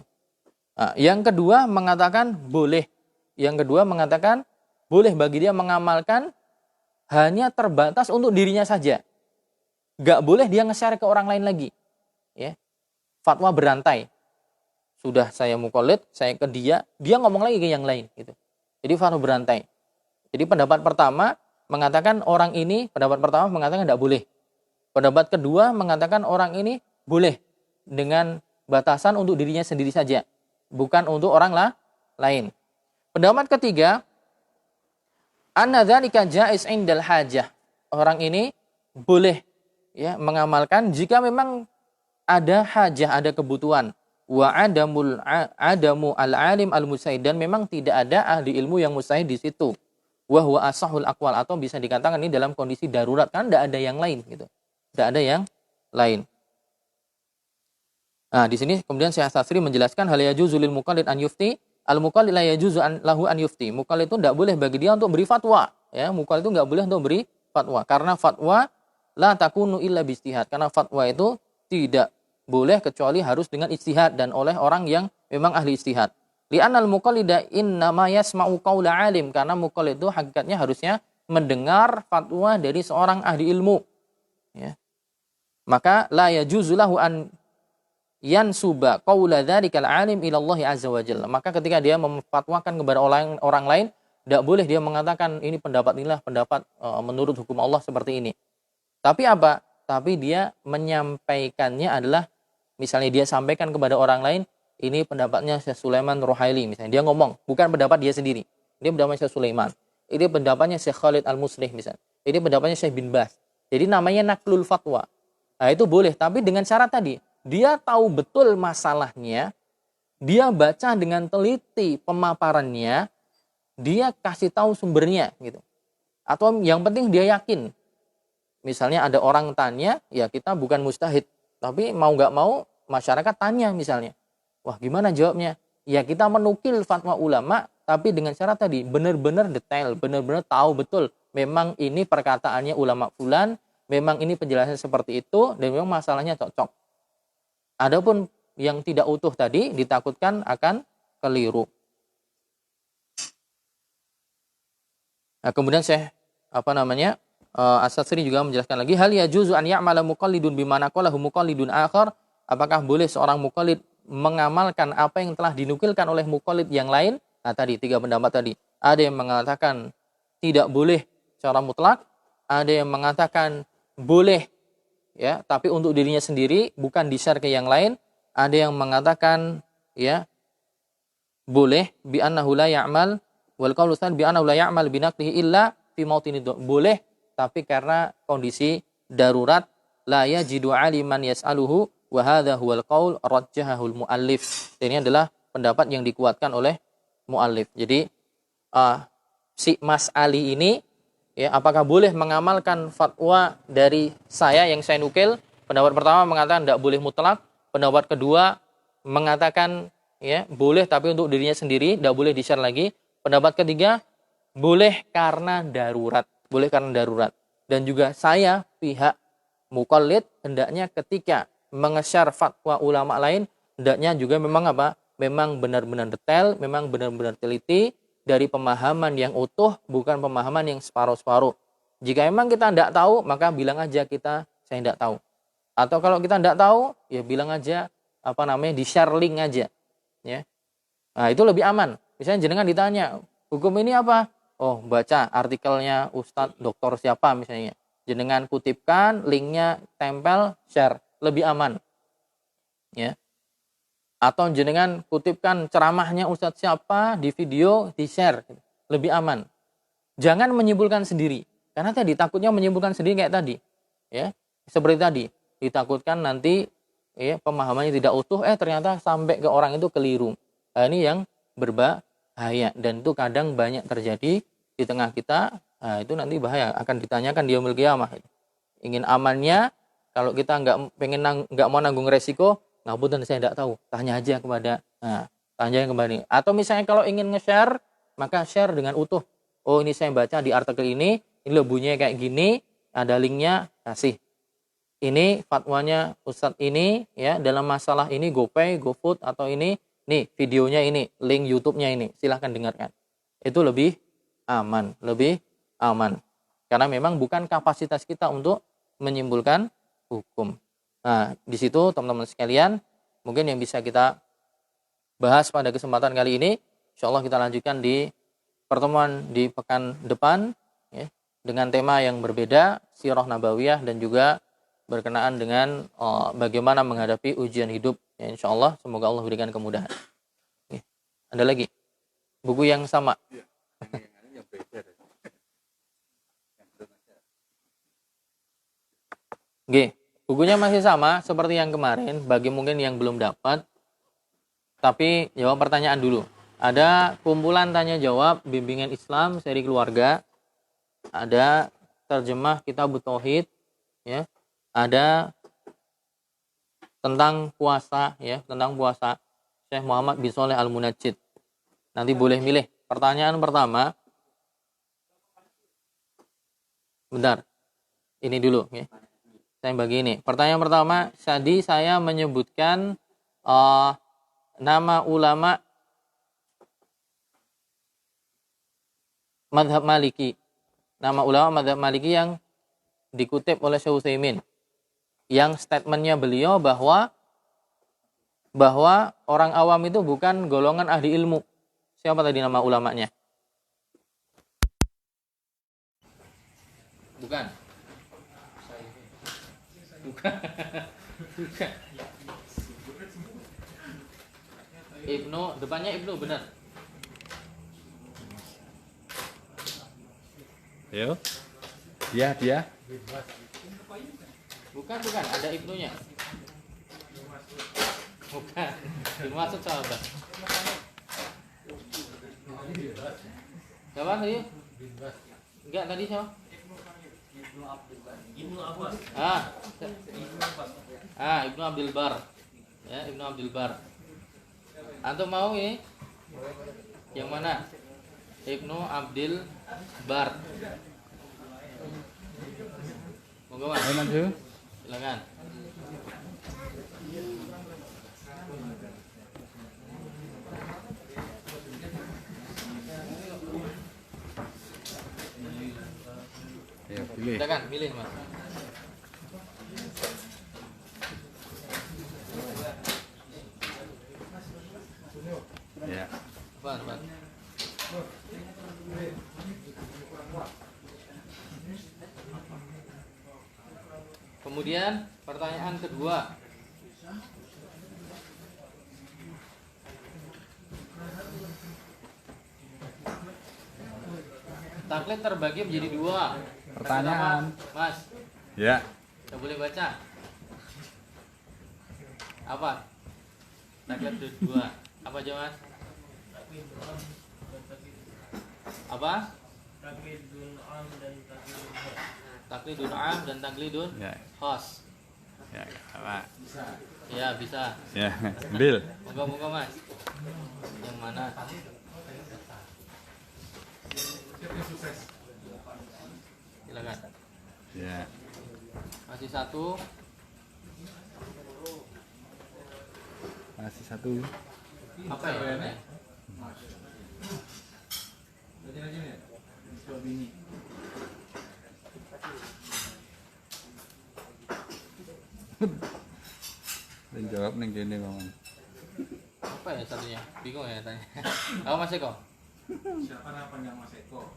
Nah, yang kedua mengatakan boleh. Yang kedua mengatakan boleh bagi dia mengamalkan hanya terbatas untuk dirinya saja. Nggak boleh dia nge-share ke orang lain lagi. Ya. Fatwa berantai. Sudah saya mukallid, saya ke dia ngomong lagi ke yang lain gitu. Jadi fatwa berantai. Jadi pendapat pertama mengatakan tidak boleh. Pendapat kedua mengatakan orang ini boleh dengan batasan untuk dirinya sendiri saja, bukan untuk orang lain. Pendapat ketiga, anna dzalika jaiz indal hajah. Orang ini boleh ya mengamalkan jika memang ada hajah, ada kebutuhan. Wa adamu al-alim al-mustahid, dan memang tidak ada ahli ilmu yang mustahid di situ. Wa huwa asahul aqwal, atau bisa dikatakan ini dalam kondisi darurat kan tidak ada yang lain gitu. Tidak ada yang lain. Nah, di sini kemudian Syekh Sastri menjelaskan hal yajuzu lil muqallid an yufti, al muqallid la yajuzu lahu an yufti. Muqallid itu tidak boleh bagi dia untuk beri fatwa, ya. Muqallid itu enggak boleh untuk beri fatwa karena fatwa la takunu illa bi ijtihad. Karena fatwa itu tidak boleh kecuali harus dengan ijtihad dan oleh orang yang memang ahli ijtihad. Li'annal muqallida innama yasma'u qaula alim, karena muqallid itu hakikatnya harusnya mendengar fatwa dari seorang ahli ilmu. Ya. Maka la yajuzu lahu an yansuba qaula dzalikal alim ila Allah azza wa jalla. Maka ketika dia memfatwakan kepada orang lain, tidak boleh dia mengatakan ini inilah pendapat menurut hukum Allah seperti ini. Tapi apa? Tapi dia menyampaikannya adalah, misalnya dia sampaikan kepada orang lain, ini pendapatnya Syekh Sulaiman Ruhaili, misalnya dia ngomong, bukan pendapat dia sendiri. Ini pendapatnya Syekh Sulaiman. Ini pendapatnya Syekh Khalid Al-Muslih misalnya. Ini pendapatnya Syekh bin Baz. Jadi namanya naklul fatwa. Nah, itu boleh, tapi dengan syarat tadi, dia tahu betul masalahnya, dia baca dengan teliti pemaparannya, dia kasih tahu sumbernya gitu. Atau yang penting dia yakin. Misalnya ada orang tanya, ya kita bukan mustahid, tapi mau nggak mau masyarakat tanya misalnya. Wah, gimana jawabnya? Ya kita menukil fatwa ulama, tapi dengan syarat tadi benar-benar detail, benar-benar tahu betul memang ini perkataannya ulama fulan, memang ini penjelasan seperti itu, dan memang masalahnya cocok. Adapun yang tidak utuh tadi ditakutkan akan keliru. Nah, kemudian Syekh As-Satsri juga menjelaskan lagi, hal yajuzu an ya'mala muqallidun bima naqalahu muqallidun akhar? Apakah boleh seorang muqallid mengamalkan apa yang telah dinukilkan oleh muqallid yang lain? Nah, tadi 3 pendapat tadi. Ada yang mengatakan tidak boleh secara mutlak, ada yang mengatakan boleh ya, tapi untuk dirinya sendiri, bukan di-share ke yang lain. Ada yang mengatakan ya boleh bi annahu la ya'mal wal qaulu tsan bi annahu la ya'mal bi naqlihi illa fi mautini. Boleh tapi karena kondisi darurat, la yajidu aliman yas'aluhu wa hadha huwal qaul rajjahahul muallif. Ini adalah pendapat yang dikuatkan oleh muallif. Jadi si Mas Ali ini ya, apakah boleh mengamalkan fatwa dari saya yang saya nukil? Pendapat pertama mengatakan tidak boleh mutlak. Pendapat kedua mengatakan ya boleh tapi untuk dirinya sendiri, tidak boleh di-share lagi. Pendapat ketiga boleh karena darurat, boleh karena darurat. Dan juga saya pihak muqallid hendaknya ketika menge-share fatwa ulama lain hendaknya juga memang apa? Memang benar-benar detail, memang benar-benar teliti dari pemahaman yang utuh, bukan pemahaman yang separuh-separuh. Jika memang kita tidak tahu, maka bilang aja saya tidak tahu. Atau kalau kita tidak tahu, ya bilang aja di-share link aja, ya. Nah, itu lebih aman. Misalnya jenengan ditanya, hukum ini apa? Oh, baca artikelnya Ustadz Doktor siapa misalnya. Jenengan kutipkan, linknya tempel, share, lebih aman. Ya. Atau jenengan kutipkan ceramahnya Ustadz siapa di video, di-share, lebih aman. Jangan menyimpulkan sendiri. Karena tadi takutnya menyimpulkan sendiri kayak tadi. Ya. Seperti tadi, ditakutkan nanti ya pemahamannya tidak utuh, ternyata sampai ke orang itu keliru. Nah, ini yang berbahaya dan itu kadang banyak terjadi di tengah kita. Nah, itu nanti bahaya, akan ditanyakan di yaumul qiyamah. Ingin amannya, kalau kita nggak mau nanggung resiko, ngapunten saya tidak tahu, tanya aja kepada tanya kembali. Atau misalnya kalau ingin nge-share, maka share dengan utuh. Oh, ini saya baca di artikel ini loh bunyinya kayak gini, ada linknya, kasih. Ini fatwanya Ustadz ini ya dalam masalah ini, GoPay, GoFood atau ini nih videonya ini, link YouTube-nya ini, silahkan dengarkan. Itu lebih aman. Karena memang bukan kapasitas kita untuk menyimpulkan hukum. Nah, di situ teman-teman sekalian, mungkin yang bisa kita bahas pada kesempatan kali ini. Insyaallah kita lanjutkan di pertemuan di pekan depan ya, dengan tema yang berbeda, sirah nabawiyah dan juga berkenaan dengan bagaimana menghadapi ujian hidup. Ya, insyaallah semoga Allah berikan kemudahan. Oke. Ada lagi buku yang sama? Ya, yang beda. Oke, bukunya masih sama seperti yang kemarin. Bagi mungkin yang belum dapat, tapi jawab pertanyaan dulu. Ada kumpulan tanya jawab bimbingan Islam seri keluarga. Ada terjemah kitab tauhid, ya. Ada tentang puasa ya, tentang puasa Syekh Muhammad bin Shalih Al-Munajjid. Nanti boleh milih. Pertanyaan pertama. Bentar. Ini dulu ya. Saya bagi ini. Pertanyaan pertama, tadi saya menyebutkan nama ulama mazhab Maliki. Nama ulama mazhab Maliki yang dikutip oleh Syekh Utsaimin. Yang statementnya beliau bahwa orang awam itu bukan golongan ahli ilmu. Siapa tadi nama ulamanya? Bukan. Ibnu, depannya Ibnu, benar. Yo. Dia. Bukan, ada Ibnunya. Bukan. Dimaksud sahabat. Siapa tadi? Enggak, tadi siapa? Ibnu Abbas. Ibnu Abdul Bar. Ya, Ibnu Abdul Bar. Antum mau ini? Yang mana? Ibnu Abdul Bar. Monggo Mas. Ayo maju. Silakan. Ayo pilih. Silakan pilih mas. Ya. Apa? Kemudian pertanyaan kedua. Taklid terbagi menjadi dua. Pertanyaan. Pertama, Mas, Ya. saya boleh baca? Apa? Taklid ada dua. Apa aja Mas? Apa? Taklidun am dan taklidun khas. Taklidun am dan taklidun Ya. khas. Ya, apa? Ya bisa. Ya, ambil. Moga-moga Mas. Yang mana? Silakan. Ya. Masih satu. Masih satu. Apa ya? Dan jawab nih gini Bang. Apa ya satunya? Bingung ya tanya. Apa Mas Eko? Siapa nama panjang Mas Eko?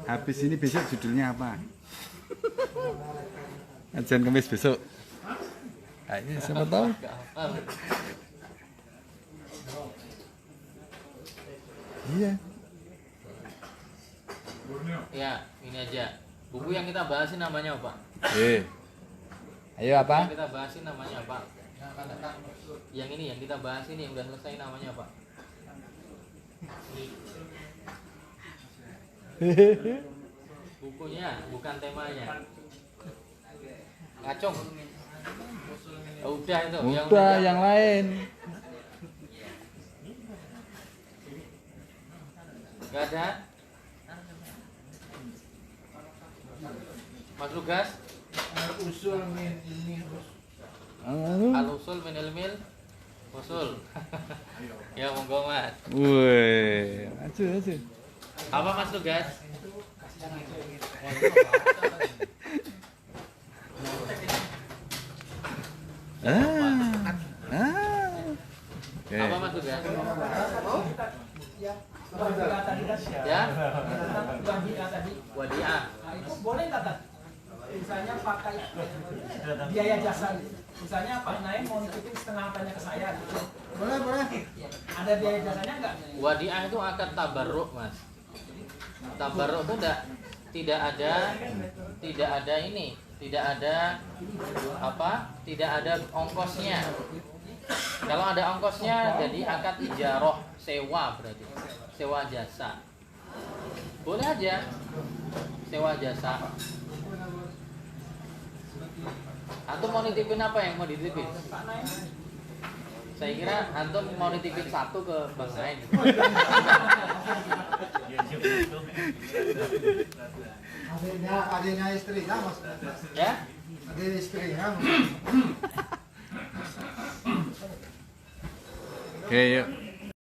Habis ini besok judulnya apa? Kajian Kamis besok. Ayo siapa tahu. Gak hafal. Iya. Ya, ini aja. Buku yang kita bahas ini namanya apa? Ayo apa? Yang kita bahas ini namanya apa? Yang ini yang kita bahas ini yang udah selesai namanya apa? Bukunya, bukan temanya. Ngacung. Oh, udah itu. Udah yang lain. Gak ada. Mas Lugas, Usul min ini al-usul min ilmil usul. Ya monggo Mas. Wih, maju. Apa Mas Lugas? Oke. Apa Mas Lugas? Ya? Wadiah. Nah, itu boleh nggak Tat? Misalnya pakai biaya jasa, misalnya Pak Naim mau nitipin setengah hartanya ke saya gitu. boleh. Ada biaya jasanya nggak? Wadiah itu akad tabarruk Mas. Tabarruk itu tidak ada ini, tidak ada apa? Tidak ada ongkosnya. Kalau ada ongkosnya jadi akad ijaroh, sewa berarti. Sewa jasa. Boleh aja sewa jasa. Antum mau nitipin apa yang mau dititipin? Saya kira antum mau nitipin satu ke Bang Naim. Adanya istrinya Mas. Ya? Ada istrinya. Oke, yuk.